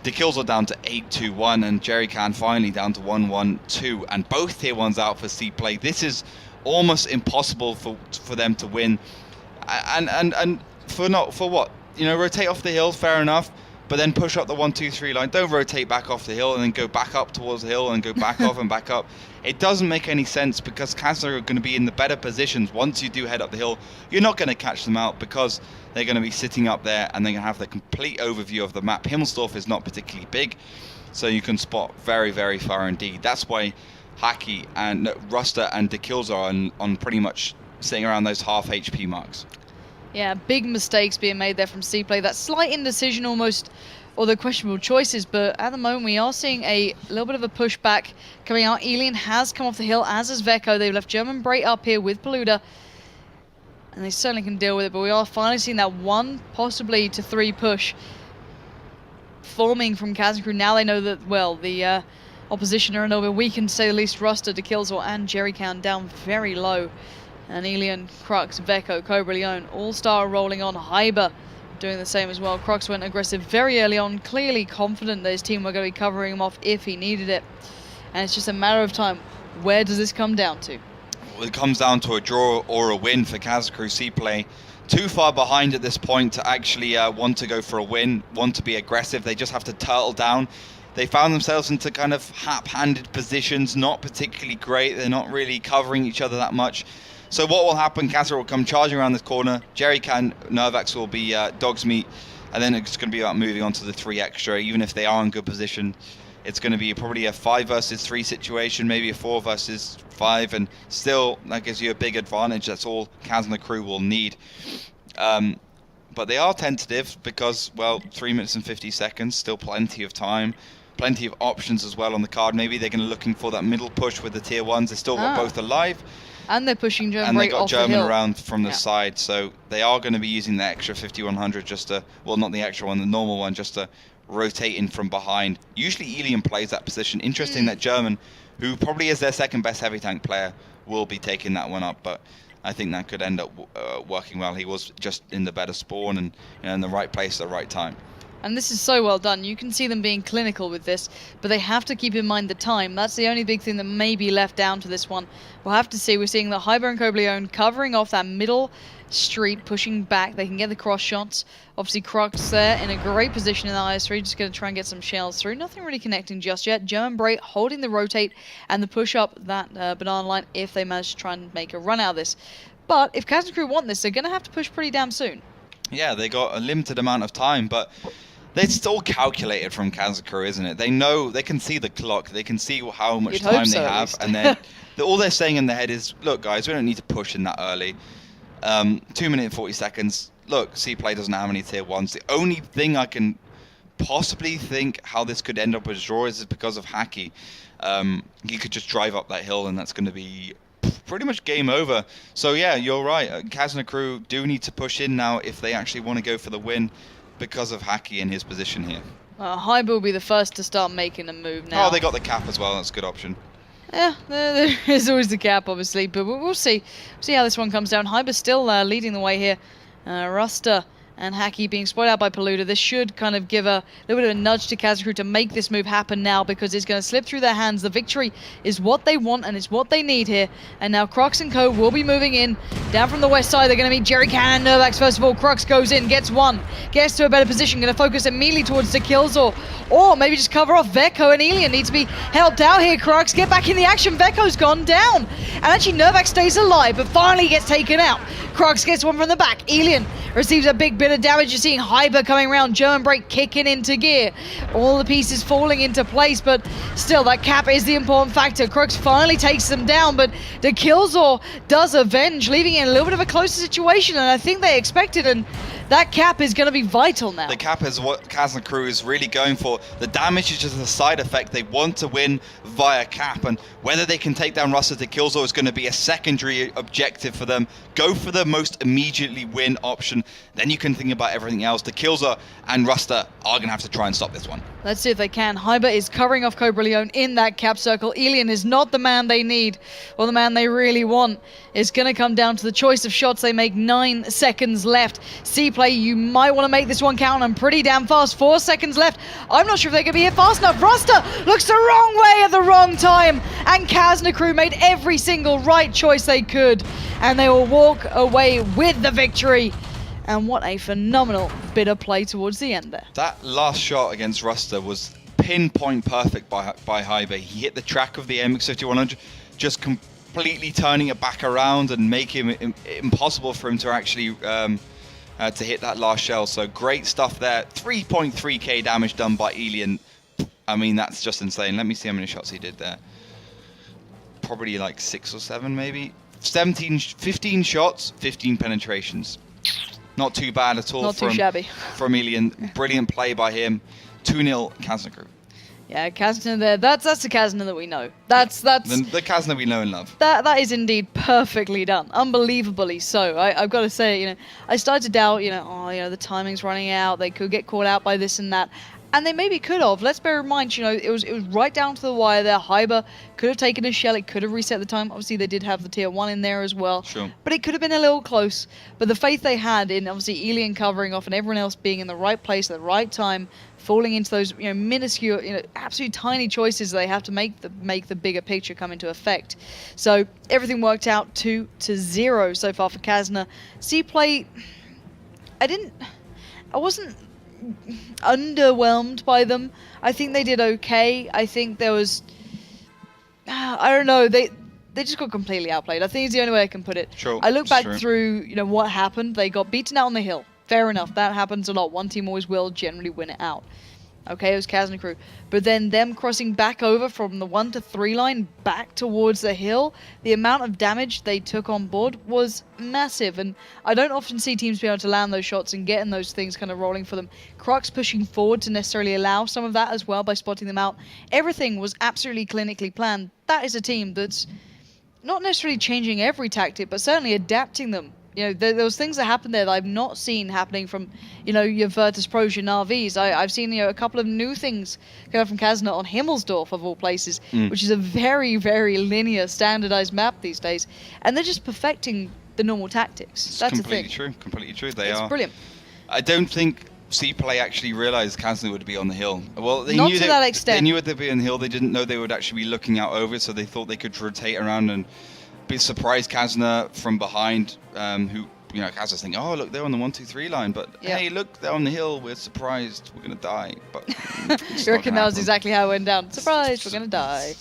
The kills are down to 821, and Jerry Can finally down to 112. And both tier 1s out for CPLAY. This is almost impossible for them to win. And for what? You know, rotate off the hill, fair enough. But then push up the 1-2-3 line. Don't rotate back off the hill and then go back up towards the hill and go back off and back up. It doesn't make any sense because Kazna are going to be in the better positions once you do head up the hill. You're not going to catch them out because they're going to be sitting up there and they're going to have the complete overview of the map. Himmelsdorf is not particularly big, so you can spot very, very far indeed. That's why Haki and Ruster and the kills are on pretty much sitting around those half HP marks. Yeah, big mistakes being made there from CPLAY. That slight indecision almost, or the questionable choices, but at the moment we are seeing a little bit of a pushback coming out. Elian has come off the hill, as has Veko. They've left German Bray up here with Paluda, and they certainly can deal with it, but we are finally seeing that 1, possibly to 3 push forming from Kazna crew. Now they know that, well, the opposition are a little bit weakened, to say the least. Ruster, Killzor, and Jerry Can down very low. And Elian, Crux, Veko, Cobra Leone, all-star rolling on. Hyber doing the same as well. Crux went aggressive very early on, clearly confident that his team were going to be covering him off if he needed it. And it's just a matter of time. Where does this come down to? Well, it comes down to a draw or a win for Kazna crew. CPLAY too far behind at this point to actually want to go for a win, want to be aggressive. They just have to turtle down. They found themselves into kind of hap-handed positions, not particularly great. They're not really covering each other that much. So what will happen, Kazna will come charging around this corner. Jerry Can, Nervax will be dog's meat. And then it's going to be about moving on to the 3 extra. Even if they are in good position, it's going to be probably a 5 versus 3 situation, maybe a 4 versus 5. And still, that gives you a big advantage. That's all Kazna crew will need. But they are tentative because, well, 3 minutes and 50 seconds, still plenty of time. Plenty of options as well on the card. Maybe they're going to looking for that middle push with the tier 1s. They still got both alive. And they're pushing German and they right got off German the hill. around from the side, so they are going to be using the extra 5100 just to, well, not the extra one, the normal one, just to rotate in from behind. Usually Elian plays that position. Interesting that German, who probably is their second best heavy tank player, will be taking that one up, but I think that could end up working well. He was just in the better spawn and, you know, in the right place at the right time. And this is so well done. You can see them being clinical with this, but they have to keep in mind the time. That's the only big thing that may be left down to this one. We'll have to see. We're seeing the Hyber and Cobleone covering off that middle street, pushing back. They can get the cross shots. Obviously, Crux there in a great position in the IS-3, just going to try and get some shells through. Nothing really connecting just yet. German Bray holding the rotate and the push up that banana line if they manage to try and make a run out of this. But if Kazna crew want this, they're going to have to push pretty damn soon. Yeah, they got a limited amount of time, but it's all calculated from Kazna crew, isn't it? They know, they can see the clock, they can see how much time they have, and then all they're saying in their head is, look guys, we don't need to push in that early. 2 minutes and 40 seconds. Look, CPLAY doesn't have any tier 1s. The only thing I can possibly think how this could end up as a draw is because of Haki. He could just drive up that hill and that's going to be pretty much game over. So yeah, you're right. Kazna crew do need to push in now if they actually want to go for the win, because of Haki in his position here. Hyber will be the first to start making a move now. Oh, they got the cap as well. That's a good option. Yeah, there is always the cap, obviously, but we'll see. See how this one comes down. Hyber's still leading the way here. Ruster and Haki being spoiled out by Paluda. This should kind of give a little bit of a nudge to Kazna crew to make this move happen now, because it's going to slip through their hands. The victory is what they want and it's what they need here. And now Crux and Co will be moving in. Down from the west side, they're going to meet Jerry Can and Nervax first of all. Crux goes in, gets one, gets to a better position, going to focus immediately towards the Killzor, or maybe just cover off Veko. And Elian needs to be helped out here. Crux, get back in the action. Veko's gone down. And actually Nervax stays alive, but finally gets taken out. Crux gets one from the back. Elian receives a big bit of damage. You're seeing Hyper coming around, German Break kicking into gear. All the pieces falling into place, but still that cap is the important factor. Crux finally takes them down, but the Killzor does avenge, leaving it in a little bit of a closer situation, and I think they expected, and that cap is going to be vital now. The cap is what Kazna crew is really going for. The damage is just a side effect. They want to win via cap, and whether they can take down Ruster to Killzor is going to be a secondary objective for them. Go for the most immediately win option, then you can think about everything else. The Killzor and Ruster are going to have to try and stop this one. Let's see if they can. Hyber is covering off Cobra Leone in that cap circle. Elian is not the man they need, or the man they really want. It's going to come down to the choice of shots they make. 9 seconds left. CPLAY, you might want to make this one count, and pretty damn fast. 4 seconds left. I'm not sure if they can be here fast enough. Ruster looks the wrong way at the wrong time, and Kazna crew made every single right choice they could, and they will walk away with the victory. And what a phenomenal bit of play towards the end there. That last shot against Ruster was pinpoint perfect by Hyber. He hit the track of the MX-5100, just completely turning it back around and making it impossible for him to actually to hit that last shell. So great stuff there. 3.3k damage done by Elian. I mean, that's just insane. Let me see how many shots he did there. Probably like 6 or 7 maybe. 15 shots, 15 penetrations. Not too bad at all. Not too shabby. From Elian. Brilliant play by him. 2-0 Kazna crew. Yeah, Kazna there. That's the Kazna that we know. That's the Kazna we know and love. That is indeed perfectly done. Unbelievably so. I've got to say, I started to doubt, the timing's running out. They could get caught out by this and that. And they maybe could have. Let's bear in mind, it was right down to the wire there. Hyber could have taken a shell. It could have reset the time. Obviously, they did have the tier 1 in there as well. Sure. But it could have been a little close. But the faith they had in, obviously, Elian covering off and everyone else being in the right place at the right time, falling into those, minuscule, absolute tiny choices they have to make the bigger picture come into effect. So everything worked out 2-0 so far for Kazna. CPLAY, I wasn't underwhelmed by them. I think they did okay. I think there was, I don't know, they just got completely outplayed. I think it's the only way I can put it. Sure, I look back through, what happened. They got beaten out on the hill. Fair enough, that happens a lot. One team always will generally win it out. Okay, it was Kazna crew. But then them crossing back over from the 1 to 3 line back towards the hill, the amount of damage they took on board was massive. And I don't often see teams be able to land those shots and getting those things kind of rolling for them. Crux pushing forward to necessarily allow some of that as well by spotting them out. Everything was absolutely clinically planned. That is a team that's not necessarily changing every tactic, but certainly adapting them. There was things that happened there that I've not seen happening from, your Virtus Pros, your Na'Vis. I've seen, a couple of new things coming from Kazna on Himmelsdorf, of all places, which is a very, very linear, standardized map these days. And they're just perfecting the normal tactics. That's the thing. Completely true. It's brilliant. I don't think CPLAY actually realized Kazna would be on the hill. Well, they Not knew to that extent. They knew they'd be on the hill. They didn't know they would actually be looking out over it, so they thought they could rotate around and be surprised Kazna from behind, who, Kazna's thinking, oh, look, they're on the 1, 2, 3 line, but hey, look, they're on the hill, we're surprised, we're going to die. But you reckon that was exactly how it went down? Surprised, we're going to die.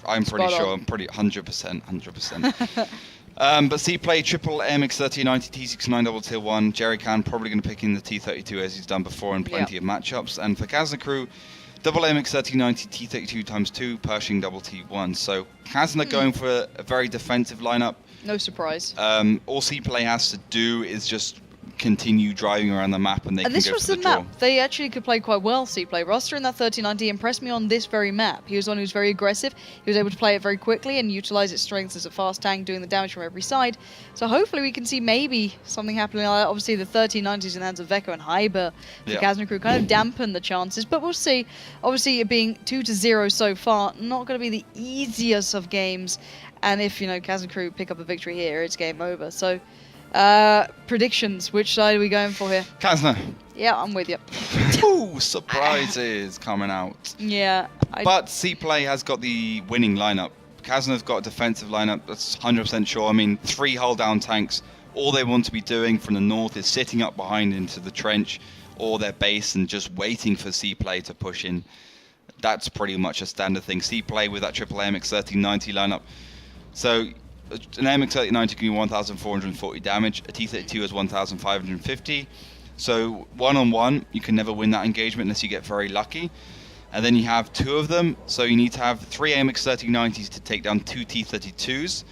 I'm pretty sure, I'm pretty 100%. But CPLAY, triple MX-3090, T69 double tier 1, Jerry Khan probably going to pick in the T32 as he's done before in plenty of matchups, and for Kazna crew, double MX-3090, T32 times 2, Pershing double T1. So Kazna going for a very defensive lineup. No surprise. All CPLAY has to do is just continue driving around the map, and they can go for the draw. And this was the map. They actually could play quite well, CPLAY. Ruster in that 3090 impressed me on this very map. He was one who was very aggressive. He was able to play it very quickly and utilize its strengths as a fast tank, doing the damage from every side. So hopefully we can see maybe something happening like that. Obviously the 3090s in the hands of Veko and Hyber for Kazna crew kind of dampen the chances, but we'll see. Obviously it being 2-0 so far, not going to be the easiest of games. And if, Kazna crew pick up a victory here, it's game over. So predictions, which side are we going for here? Kazna. Yeah, I'm with you. Ooh, surprises coming out. Yeah. But CPLAY has got the winning lineup. Kazna's got a defensive lineup, that's 100% sure. I mean, 3 hull down tanks. All they want to be doing from the north is sitting up behind into the trench or their base and just waiting for CPLAY to push in. That's pretty much a standard thing. CPLAY with that triple MX-3090 lineup. So an AMX3090 can do 1,440 damage. A T32 has 1,550. So one-on-one, you can never win that engagement unless you get very lucky. And then you have 2 of them, so you need to have 3 AMX3090s to take down 2 T32s.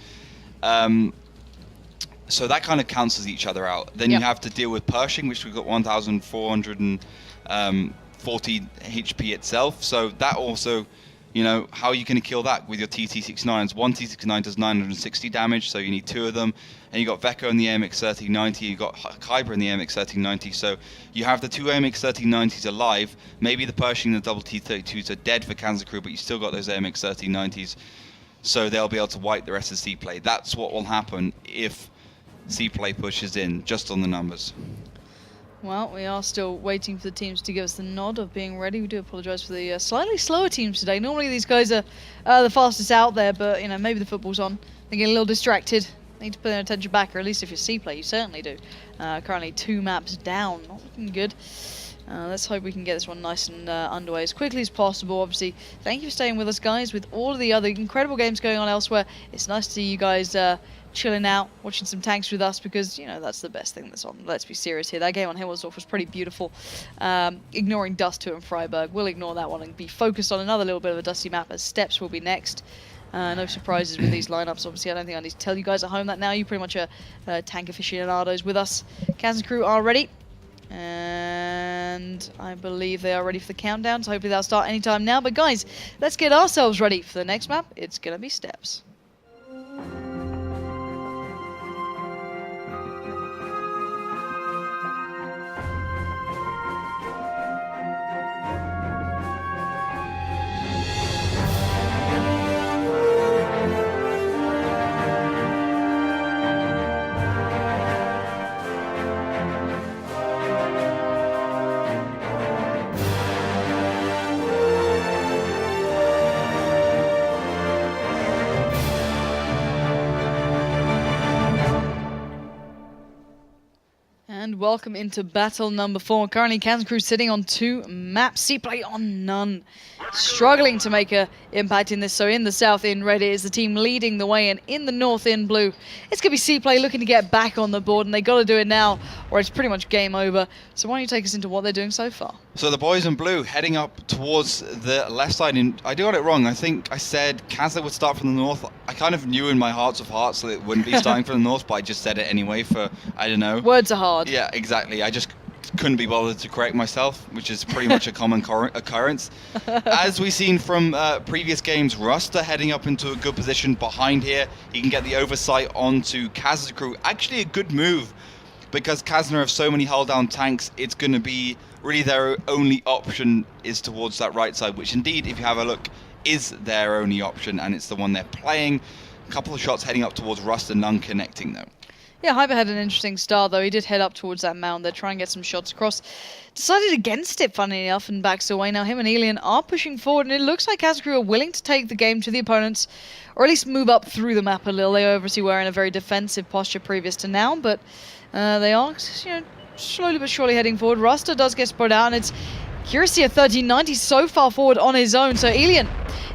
So that kind of cancels each other out. Then you have to deal with Pershing, which we've got 1,440 HP itself. So that also, how are you going to kill that with your TT69s? One T69 does 960 damage, so you need 2 of them. And you got Veko in the AMX3090, you got Kyber in the AMX3090. So you have the 2 AMX3090s alive. Maybe the Pershing and the double T32s are dead for Kazna crew, but you still got those AMX3090s. So they'll be able to wipe the rest of CPLAY. That's what will happen if CPLAY pushes in, just on the numbers. Well, we are still waiting for the teams to give us the nod of being ready. We do apologise for the slightly slower teams today. Normally these guys are the fastest out there, but maybe the football's on. They get a little distracted. Need to put their attention back, or at least if you're CPLAY, you certainly do. Currently 2 maps down, not looking good. Let's hope we can get this one nice and underway as quickly as possible. Obviously, thank you for staying with us, guys. With all of the other incredible games going on elsewhere, it's nice to see you guys chilling out, watching some tanks with us, because, that's the best thing that's on. Let's be serious here. That game on Himmelsdorf was pretty beautiful. Ignoring Dust 2 and Freiburg. We'll ignore that one and be focused on another little bit of a dusty map, as Steps will be next. No surprises with these lineups. Obviously, I don't think I need to tell you guys at home that now. You pretty much are tank aficionados with us. Kazna crew are ready. And I believe they are ready for the countdown, so hopefully they'll start anytime now. But guys, let's get ourselves ready for the next map. It's going to be Steps. And welcome into battle number 4. Currently, Kazna crew sitting on 2 maps. CPLAY on none. Struggling to make an impact in this. So in the south, in red, is the team leading the way. And in the north, in blue, it's going to be CPLAY looking to get back on the board. And they got to do it now, or it's pretty much game over. So why don't you take us into what they're doing so far? So the boys in blue heading up towards the left side. I got it wrong. I think I said Kazna would start from the north. I kind of knew in my hearts of hearts that it wouldn't be starting from the north, but I just said it anyway for, I don't know. Words are hard. Yeah, exactly. I just couldn't be bothered to correct myself, which is pretty much a common occurrence. As we've seen from previous games, Ruster heading up into a good position behind here. He can get the oversight onto Kazna crew. Actually a good move, because Kazna have so many hull down tanks, it's going to be really their only option is towards that right side, which indeed, if you have a look, is their only option, and it's the one they're playing. A couple of shots heading up towards Ruster, none connecting though. Yeah, Hyper had an interesting start, though. He did head up towards that mound there, try and get some shots across. Decided against it, funnily enough, and backs away. Now him and Elian are pushing forward, and it looks like Kazna crew are willing to take the game to the opponents, or at least move up through the map a little. They obviously were in a very defensive posture previous to now, but they are, slowly but surely heading forward. Ruster does get spread out, and it's Curiosity at 1390 so far forward on his own. So Elian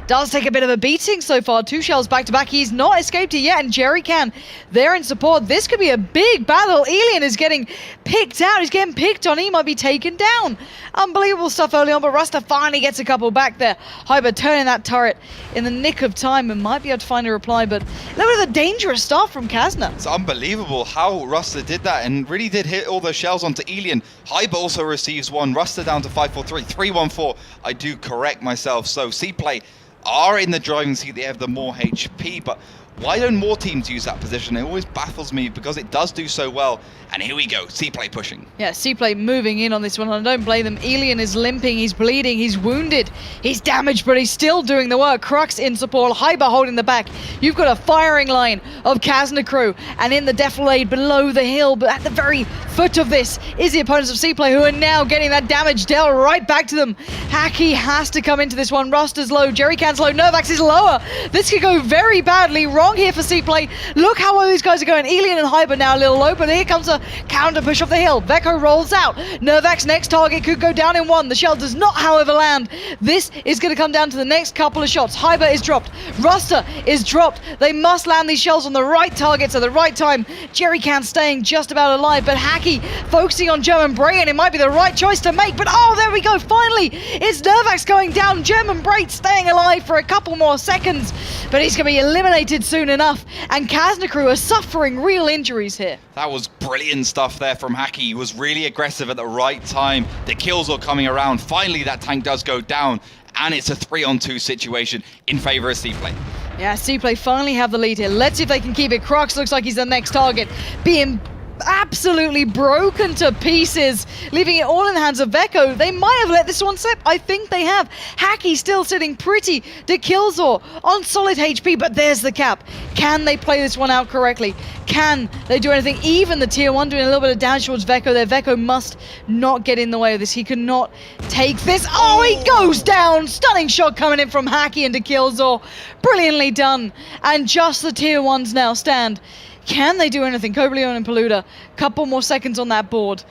does take a bit of a beating so far. 2 shells back to back. He's not escaped it yet, and Jerry can there in support. This could be a big battle. Elian is getting picked out. He's getting picked on. He might be taken down. Unbelievable stuff early on, but Ruster finally gets a couple back there. Hyber turning that turret in the nick of time and might be able to find a reply, but a little bit of a dangerous start from Kazna. It's unbelievable how Ruster did that and really did hit all those shells onto Elian. Hyber also receives one. Ruster down to 543, 314. I do correct myself. So CPLAY are in the driving seat. They have the more HP, but why don't more teams use that position? It always baffles me because it does do so well. And here we go, CPLAY pushing. Yeah, CPLAY moving in on this one. I don't blame them. Elian is limping, he's bleeding, he's wounded, he's damaged, but he's still doing the work. Crux in support, Hyber holding the back. You've got a firing line of Kazna crew, and in the defilade below the hill, but at the very foot of this is the opponents of CPLAY, who are now getting that damage dealt right back to them. Hacky has to come into this one. Ruster's low, Jerry Can's low, Nervax is lower. This could go very badly wrong. strong here for CPLAY. Look how well these guys are going. Elian and Hyper now a little low, but here comes a counter push off the hill. Veko rolls out. Nervak's next target could go down in one. The shell does not, however, land. This is going to come down to the next couple of shots. Hyper is dropped. Ruster is dropped. They must land these shells on the right targets at the right time. Jerrycan staying just about alive, but Hacky focusing on German Bray, and it might be the right choice to make. But oh, there we go. Finally, it's Nervak's going down. German Bray staying alive for a couple more seconds, but he's going to be eliminated soon enough. And Kazna crew are suffering real injuries here. That was brilliant stuff there from Hacky. He was really aggressive at the right time. The kills are coming around. Finally, that tank does go down, and it's a 3-on-2 situation in favor of CPLAY. Yeah, CPLAY finally have the lead here. Let's see if they can keep it. Crux looks like he's the next target, being absolutely broken to pieces, leaving it all in the hands of Veko. They might have let this one slip. I think they have. Hacky still sitting pretty to Killzor on solid HP, but there's the cap. Can they play this one out correctly? Can they do anything? Even the tier 1 doing a little bit of damage towards Veko there. Veko must not get in the way of this. He cannot take this. Oh, he goes down. Stunning shot coming in from Hacky into Killzor. Brilliantly done. And just the tier 1s now stand. Can they do anything? Kobleon and Paluda, couple more seconds on that board.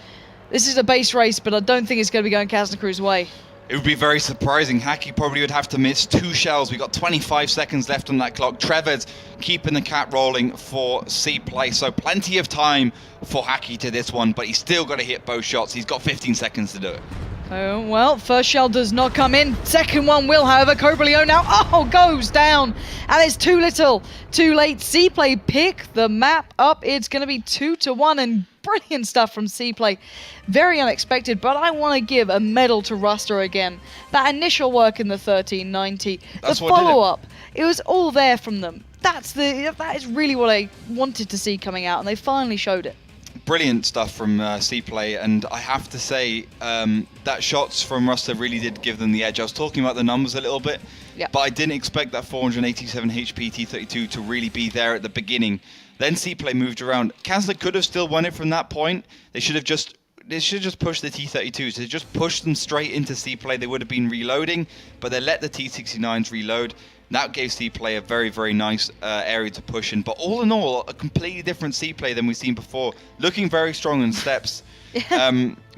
This is a base race, but I don't think it's going to be going Kazna Crew's way. It would be very surprising. Hacky probably would have to miss 2 shells. We got 25 seconds left on that clock. Trevor's keeping the cap rolling for CPLAY, so plenty of time for Hacky to this one, but he's still got to hit both shots. He's got 15 seconds to do it. Oh, well, first shell does not come in. Second one will, however. Kobleon now, goes down. And it's too little, too late. CPLAY pick the map up. It's going to be 2-1, and brilliant stuff from CPLAY. Very unexpected, but I want to give a medal to Ruster again. That initial work in the 1390, the follow-up, it was all there from them. That is really what I wanted to see coming out, and they finally showed it. Brilliant stuff from CPLAY, and I have to say that shots from Ruster really did give them the edge. I was talking about the numbers a little bit, but I didn't expect that 487 HP T32 to really be there at the beginning. Then CPLAY moved around. Kazna could have still won it from that point. They should have just pushed the T32s. They just pushed them straight into CPLAY. They would have been reloading, but they let the T69s reload. That gave CPLAY a very, very nice area to push in. But all in all, a completely different CPLAY than we've seen before. Looking very strong in steps.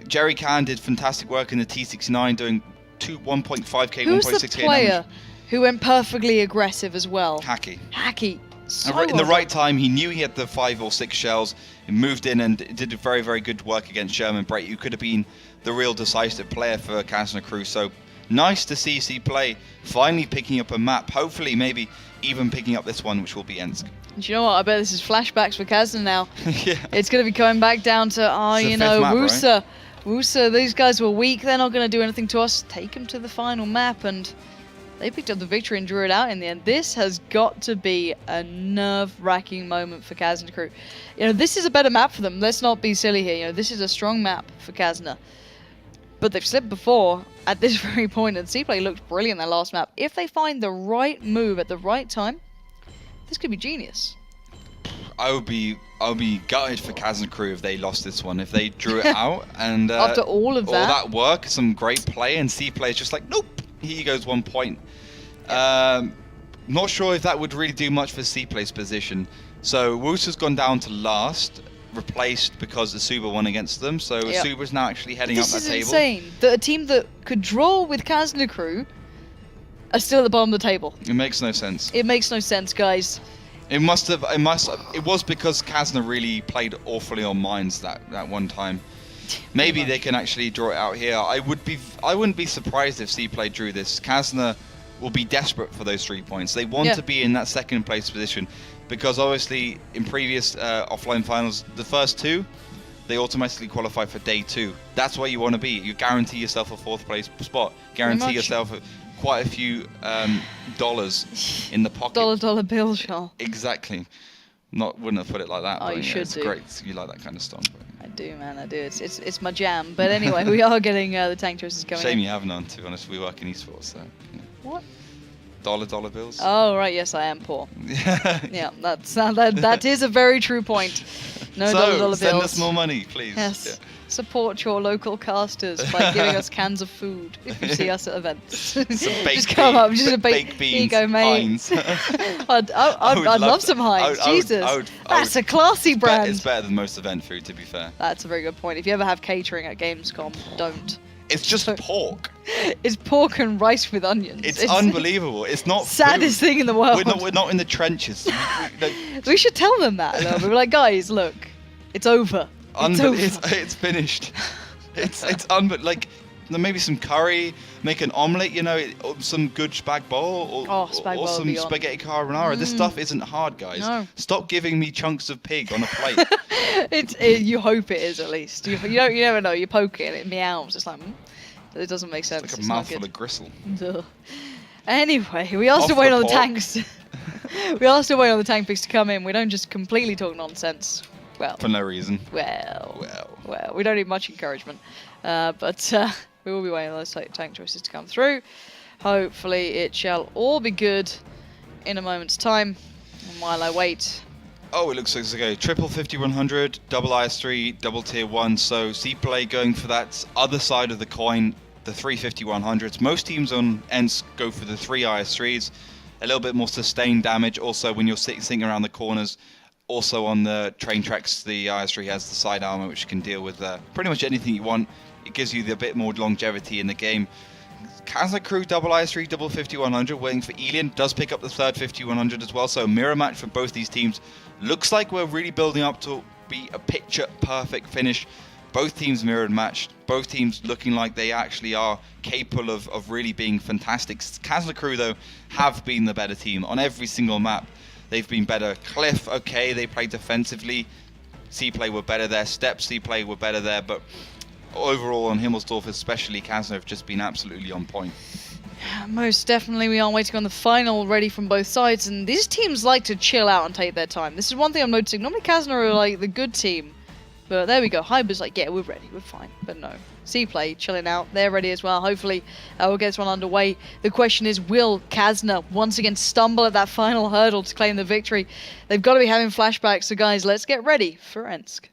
Jerry Can did fantastic work in the T69, doing 1.5k, 1.6k Who's the player damage. who went perfectly aggressive as well? Hacky. Hacky. So in the right time, he knew he had the 5 or 6 shells. He moved in and did very, very good work against Sherman Bray, who could have been the real decisive player for Kazna Crew. So nice to see CPLAY finally picking up a map. Hopefully, maybe even picking up this one, which will be Ensk. Do you know what? I bet this is flashbacks for Kazna now. Yeah. It's going to be coming back down to, Wusa. Right? Wusa, these guys were weak. They're not going to do anything to us. Take them to the final map, and they picked up the victory and drew it out in the end. This has got to be a nerve-wracking moment for Kazna Crew. This is a better map for them. Let's not be silly here. This is a strong map for Kazna. But they've slipped before at this very point, and CPLAY looked brilliant in their last map. If they find the right move at the right time, this could be genius. I would be gutted for Kazna Crew if they lost this one. If they drew it out and after all that work, some great play, and CPLAY is just like, nope, here goes 1 point. Not sure if that would really do much for CPLAY's position. So Wusa's gone down to last, replaced because Asuba won against them. So Asuba's now actually heading up that table. This is insane. That a team that could draw with Kazna Crew are still at the bottom of the table. It makes no sense. It makes no sense, guys. It was because Kazna really played awfully on mines that one time. Maybe they can actually draw it out here. I wouldn't be surprised if CPLAY drew this. Kazna will be desperate for those 3 points. They want to be in that second place position, because obviously in previous offline finals, the first 2, they automatically qualify for day 2. That's where you want to be. You guarantee yourself a 4th place spot. Guarantee yourself quite a few dollars in the pocket. Dollar bill, Charles. Exactly. Wouldn't have put it like that. Oh, but you should it's do. Great. You like that kind of stuff. I do, man. I do. It's my jam. But anyway, we are getting the tank choices going. Shame you have none, to be honest. We work in esports, so. Yeah. What? Dollar bills. Oh right, yes, I am poor. Yeah, that is a very true point. No so, dollar send bills. us more money, please. Yes. Yeah. Support your local casters by giving us cans of food if you see us at events. Some baked Just come up, just a baked beans. Here you go, mate. Heinz. I'd love some Heinz. Jesus. That's a classy brand. It's better than most event food, to be fair. That's a very good point. If you ever have catering at Gamescom, don't. It's just pork. It's pork and rice with onions. It's unbelievable. It's not saddest food. thing in the world. We're not in the trenches. We should tell them that a little bit. We're like, guys, look, it's over. It's finished. It's like maybe some curry, make an omelette, or some good spag bowl, or some spaghetti carbonara. This stuff isn't hard, guys. No. Stop giving me chunks of pig on a plate. You hope it is, at least. You never know. You poke it and it meows. It's like, it doesn't make sense. It's like a mouthful of gristle. Ugh. Anyway, we are still waiting on the tanks. We are still waiting on the tank picks to come in. We don't just completely talk nonsense. Well, for no reason. Well, we don't need much encouragement. But we will be waiting on those tank choices to come through. Hopefully it shall all be good in a moment's time. And while I wait... Oh, it looks like it's okay. Triple 5100, double IS3, double tier 1. So CPLAY going for that other side of the coin, the 35100s. Most teams on Ensk go for the 3 IS3s. A little bit more sustained damage. Also, when you're sitting around the corners. Also on the train tracks, the IS3 has the side armor, which can deal with pretty much anything you want. It gives you a bit more longevity in the game. Kazna crew, double IS3, double 5100, waiting for Elian. Does pick up the third 5100 as well, so a mirror match for both these teams. Looks like we're really building up to be a picture-perfect finish. Both teams mirrored matched. Both teams looking like they actually are capable of really being fantastic. Kazna crew, though, have been the better team on every single map. They've been better. Cliff, okay, they played defensively. CPLAY were better there. CPLAY were better there. But overall, on Himmelsdorf, especially, Kazna have just been absolutely on point. Most definitely, we are waiting on the final ready from both sides. And these teams like to chill out and take their time. This is one thing I'm noticing. Normally, Kazna are like the good team. But there we go. Hyber's like, yeah, we're ready. We're fine. But no. CPLAY chilling out. They're ready as well. Hopefully, we'll get this one underway. The question is, will Kazna once again stumble at that final hurdle to claim the victory? They've got to be having flashbacks. So, guys, let's get ready for Ensk.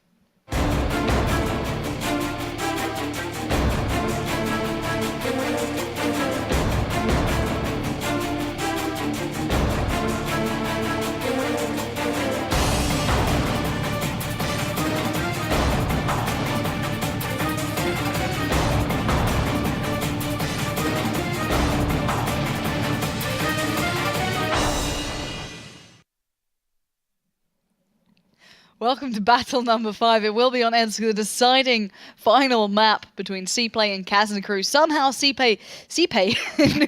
Welcome to battle number 5. It will be on Ensk, the deciding final map between CPLAY and Kazna crew. Somehow CPLAY,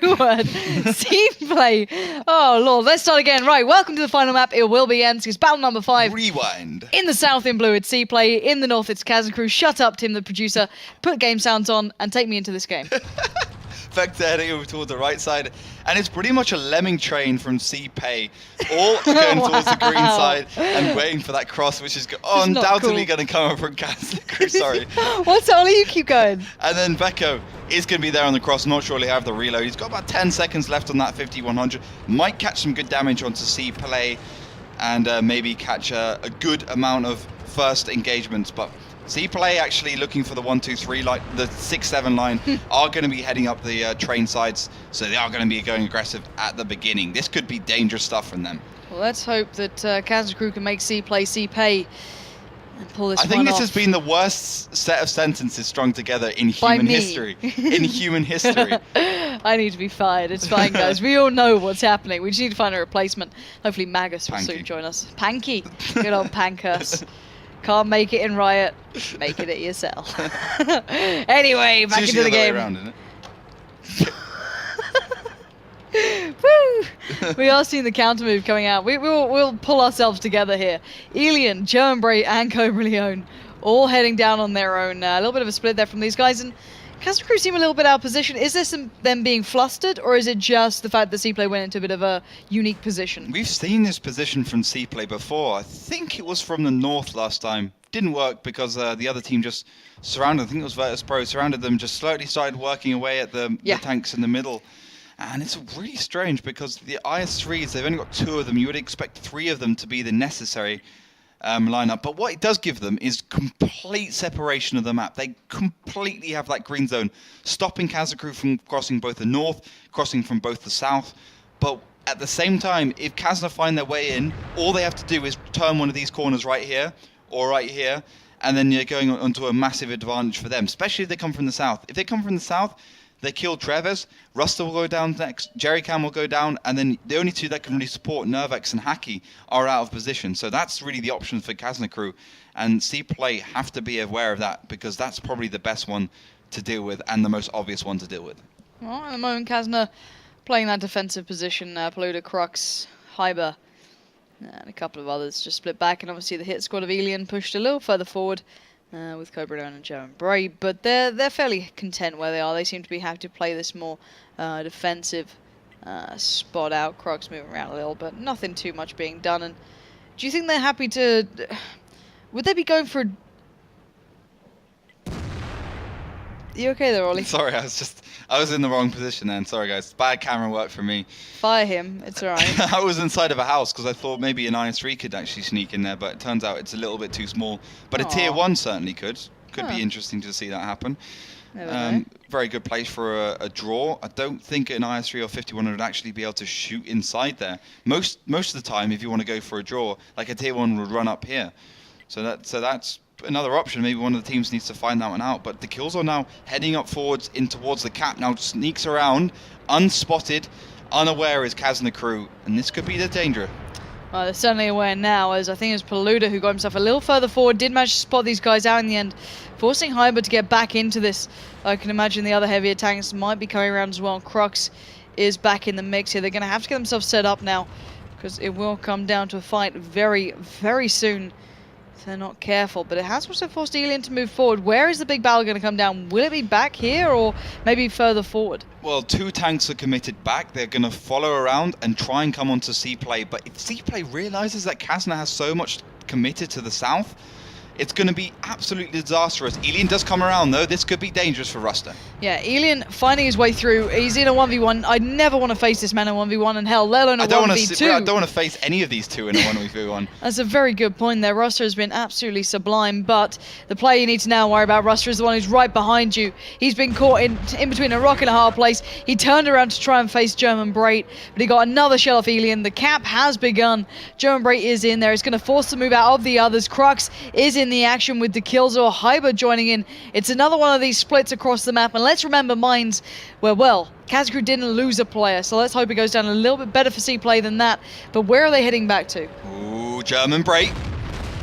new word, CPLAY. Oh lord, let's start again. Right, welcome to the final map. It will be Ensk. It's battle number 5. Rewind. In the south in blue, it's CPLAY. In the north, it's Kazna crew. Shut up, Tim, the producer. Put game sounds on and take me into this game. Vector heading over towards the right side, and it's pretty much a lemming train from CPLAY, all going towards the green side and waiting for that cross, which is undoubtedly going to come up from Kazna crew. Sorry. What's that? You keep going. And then Vecco is going to be there on the cross. Not sure he'll have the reload. He's got about 10 seconds left on that 5100. Might catch some good damage onto CPLAY and maybe catch a good amount of first engagements, but CPLAY actually looking for the 1-2-3 line, the 6-7 line, are going to be heading up the train sides, so they are going to be going aggressive at the beginning. This could be dangerous stuff from them. Well, let's hope that Kazna crew can make CPLAY pay and pull this one off. I think this has been the worst set of sentences strung together in human history. In human history. I need to be fired. It's fine, guys. We all know what's happening. We just need to find a replacement. Hopefully Magus will soon join us. Panky. Good old Pankus. Can't make it in Riot, make it yourself. Anyway, back into the game. Around, isn't it? Woo! We are seeing the counter move coming out. We'll pull ourselves together here. Elian, German and Cobra Leone all heading down on their own. A little bit of a split there from these guys. And Kazna crew seem a little bit out of position. Is this them being flustered, or is it just the fact that CPLAY went into a bit of a unique position? We've seen this position from CPLAY before. I think it was from the north last time. Didn't work because the other team just surrounded, I think it was Virtus Pro, surrounded them, just slowly started working away at the tanks in the middle. And it's really strange because the IS-3s, they've only got 2 of them. You would expect 3 of them to be the necessary. lineup. But what it does give them is complete separation of the map. They completely have that green zone, stopping Kazna Crew from crossing both the north, crossing from both the south. But at the same time, if Kazna find their way in, all they have to do is turn one of these corners right here or right here, and then you're going onto a massive advantage for them, especially if they come from the south. If they come from the south, they kill Treves, Ruster will go down next, Jerrycan will go down, and then the only two that can really support Nervex and Hacky are out of position. So that's really the option for Kazna Crew, and CPLAY have to be aware of that, because that's probably the best one to deal with and the most obvious one to deal with. Well, at the moment, Kazna playing that defensive position, Polluter, Crux, Hyber, and a couple of others just split back, and obviously the hit squad of Elian pushed a little further forward with Cobra and German Brave, but they're fairly content where they are. They seem to be happy to play this more defensive spot out. Crux moving around a little, but nothing too much being done. And do you think they're happy to... Would they be going for... You okay there, Ollie? Sorry, I was in the wrong position then. Sorry, guys. Bad camera work for me. Fire him. It's alright. I was inside of a house because I thought maybe an IS-3 could actually sneak in there, but it turns out it's a little bit too small. But a tier 1 certainly could. Could be interesting to see that happen. Very good place for a draw. I don't think an IS-3 or 51 would actually be able to shoot inside there. Most of the time, if you want to go for a draw, like a tier 1 would run up here. So that's another option. Maybe one of the teams needs to find that one out. But the kills are now heading up forwards in towards the cap. Now sneaks around, unspotted, unaware is Kazna Crew, and this could be the danger. Well, they're certainly aware now, as I think it's Polluter who got himself a little further forward, did manage to spot these guys out in the end, forcing Hyber to get back into this. I can imagine the other heavier tanks might be coming around as well. Crux is back in the mix here. They're going to have to get themselves set up now, because it will come down to a fight very, very soon. They're not careful, but it has also forced Elian to move forward. Where is the big battle going to come down? Will it be back here or maybe further forward? Well, 2 tanks are committed back. They're going to follow around and try and come onto CPLAY. But if CPLAY realizes that Kazna has so much committed to the south, it's going to be absolutely disastrous. Elian does come around, though. This could be dangerous for Ruster. Yeah, Elian finding his way through. He's in a 1v1. I never want to face this man in a 1v1, and hell, let alone a 1v2. I don't want to face any of these two in a 1v1. That's a very good point there. Ruster has been absolutely sublime, but the player you need to now worry about, Ruster, is the one who's right behind you. He's been caught in between a rock and a hard place. He turned around to try and face German Brait, but he got another shell off Elian. The cap has begun. German Brait is in there. It's going to force the move out of the others. Crux is in the action with the kills, or Hyber joining in. It's another one of these splits across the map, and let's remember mines where, well, Kazna Crew didn't lose a player, so let's hope it goes down a little bit better for CPLAY than that. But where are they heading back to? Ooh, German Brait.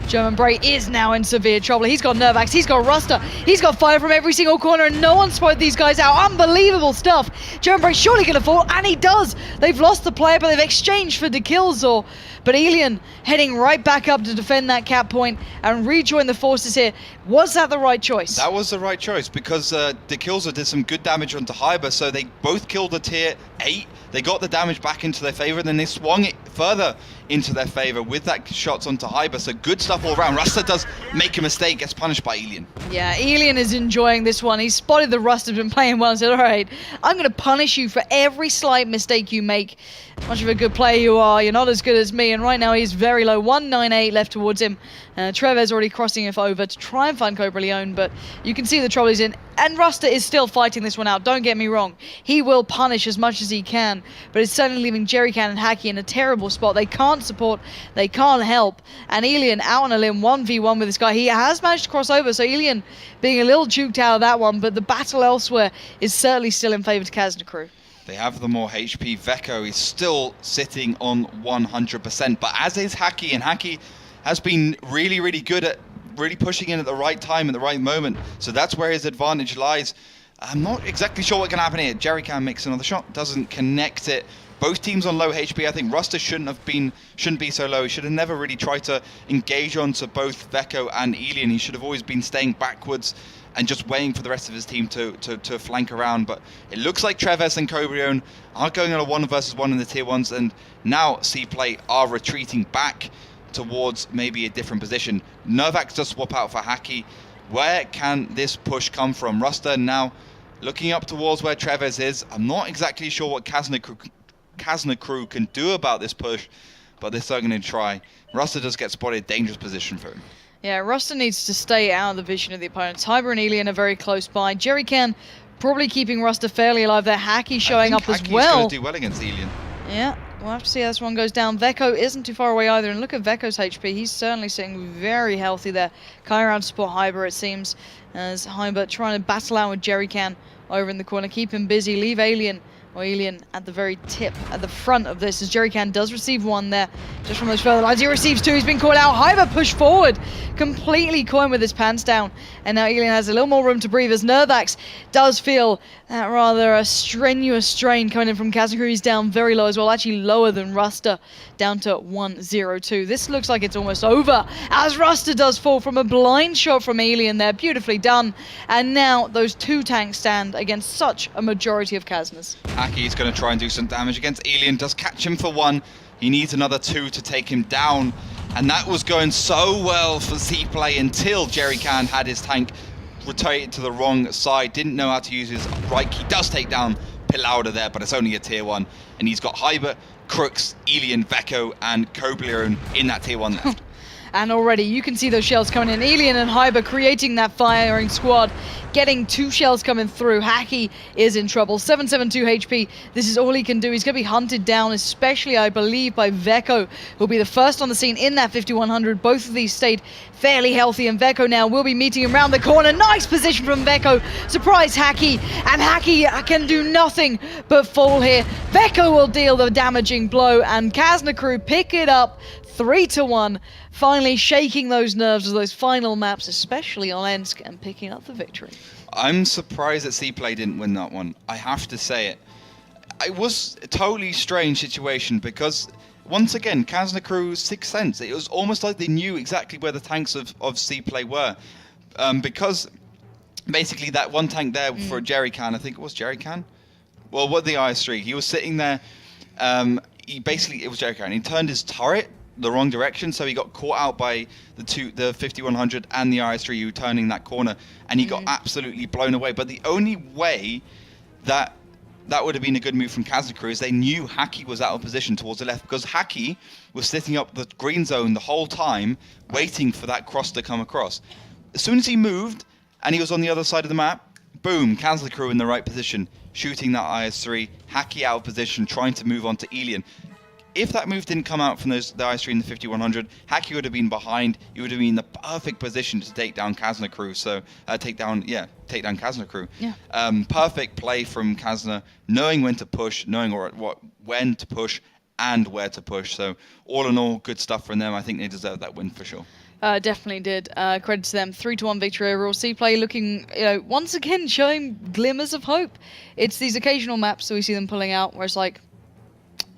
German Brait is now in severe trouble. He's got Nervax, he's got Ruster, he's got fire from every single corner, and no one spotted these guys out. Unbelievable stuff. German Brait surely going to fall, and he does. They've lost the player, but they've exchanged for the Killzor. But Elian heading right back up to defend that cap point and rejoin the forces here. Was that the right choice? That was the right choice, because the Killzor did some good damage onto Hyber, so they both killed the tier 8. They got the damage back into their favor, and then they swung it further into their favor with that shots onto Hyber. So good stuff all around. Ruster does make a mistake, gets punished by Elian. Yeah, Elian is enjoying this one. He spotted the Ruster's been playing well and said, all right, I'm going to punish you for every slight mistake you make. Much of a good player you are. You're not as good as me. And right now he's very low. 198 left towards him. Trevor's already crossing it over to try and find Cobra Leone, but you can see the trouble he's in. And Ruster is still fighting this one out, don't get me wrong. He will punish as much as he can, but it's certainly leaving Jerrycan and Hacky in a terrible spot. They can't support, they can't help. And Elian out on a limb, 1v1 with this guy. He has managed to cross over, so Elian being a little juked out of that one, but the battle elsewhere is certainly still in favour to Kazna Crew. They have the more HP. Veko is still sitting on 100%, but as is Hacky, and Hacky has been really, really good at really pushing in at the right time, at the right moment. So that's where his advantage lies. I'm not exactly sure what can happen here. Jerrycan makes another shot, doesn't connect it. Both teams on low HP. I think Ruster shouldn't be so low. He should have never really tried to engage onto both Veko and Elian. He should have always been staying backwards and just waiting for the rest of his team to flank around. But it looks like Treves and Cobrion are going on a 1 versus 1 in the tier 1s, and now CPLAY are retreating back towards maybe a different position. Nervax does swap out for Hacky. Where can this push come from? Ruster now looking up towards where Treves is. I'm not exactly sure what Kazna Crew can do about this push, but they're still going to try. Ruster does get spotted, dangerous position for him. Yeah, Ruster needs to stay out of the vision of the opponents. Hyber and Elian are very close by. Jerrycan probably keeping Ruster fairly alive there. Hacky showing up as well. Hacky's going to do well against Elian. Yeah, we'll have to see how this one goes down. Veko isn't too far away either, and look at Veko's HP. He's certainly sitting very healthy there. Coming around to support Hyber, it seems, as Hyber trying to battle out with Jerrycan over in the corner. Keep him busy, leave Elian at the very tip, at the front of this, as Jerrycan does receive one there, just from those further lines. He receives two, he's been caught out. Hyber pushed forward, completely coin with his pants down, and now Elian has a little more room to breathe, as Nervax does feel that rather a strenuous strain coming in from Kazna. He's down very low as well, actually lower than Ruster, down to 1-0-2. This looks like it's almost over, as Ruster does fall from a blind shot from Elian there, beautifully done, and now those two tanks stand against such a majority of Kazna's. Hacky is going to try and do some damage against Elian, does catch him for one. He needs another two to take him down, and that was going so well for CPLAY until Jerrycan had his tank rotated to the wrong side, didn't know how to use his right key. Does take down Pilauda there, but it's only a tier 1, and he's got Hyber, Crooks, Elian, Veko, and Kobleron in that tier 1 left. And already you can see those shells coming in. Elian and Hyber creating that firing squad, getting two shells coming through. Hacky is in trouble. 772 HP. This is all he can do. He's going to be hunted down, especially, I believe, by Veko, who'll be the first on the scene in that 5100. Both of these stayed fairly healthy, and Veko now will be meeting him around the corner. Nice position from Veko. Surprise Hacky, and Hacky can do nothing but fall here. Veko will deal the damaging blow, and Kazna crew pick it up 3-1. Finally shaking those nerves of those final maps, especially on Ensk, and picking up the victory. I'm surprised that CPLAY didn't win that one. I have to say it. It was a totally strange situation because, once again, Kazna Crew's sixth sense. It was almost like they knew exactly where the tanks of CPLAY were. Because, basically, that one tank there for Jerrycan, I think it was Jerrycan? Well, what the IS-3? He was sitting there. It was Jerrycan. He turned his turret the wrong direction, so he got caught out by the 5100 and the IS-3 turning that corner, and he got absolutely blown away. But the only way that would have been a good move from Kazna Crew is they knew Hacky was out of position towards the left, because Hacky was sitting up the green zone the whole time, waiting for that cross to come across. As soon as he moved and he was on the other side of the map, boom, Kazna Crew in the right position, shooting that IS-3, Hacky out of position, trying to move on to Elian. If that move didn't come out from the IS-3 in the 5100, Hacky would have been behind. He would have been in the perfect position to take down Kazna Crew. So take down Kazna Crew. Yeah. Perfect play from Kazna, knowing when to push, knowing when to push and where to push. So all in all, good stuff from them. I think they deserve that win for sure. Definitely did. Credit to them. 3-1 victory overall. CPLAY looking, once again showing glimmers of hope. It's these occasional maps that we see them pulling out where it's like,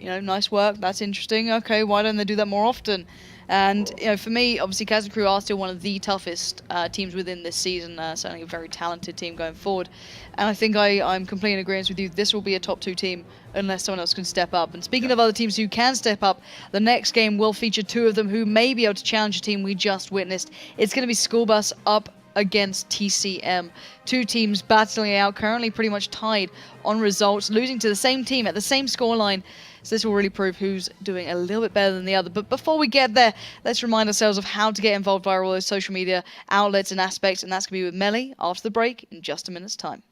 nice work, that's interesting. Okay, why don't they do that more often? And, for me, obviously, Kazna Crew are still one of the toughest teams within this season. Certainly a very talented team going forward. And I think I'm completely in agreement with you. This will be a top 2 team unless someone else can step up. And speaking of other teams who can step up, the next game will feature 2 of them who may be able to challenge a team we just witnessed. It's going to be School Bus up against TCM. 2 teams battling out, currently pretty much tied on results, losing to the same team at the same scoreline. So this will really prove who's doing a little bit better than the other. But before we get there, let's remind ourselves of how to get involved via all those social media outlets and aspects. And that's going to be with Melly after the break in just a minute's time.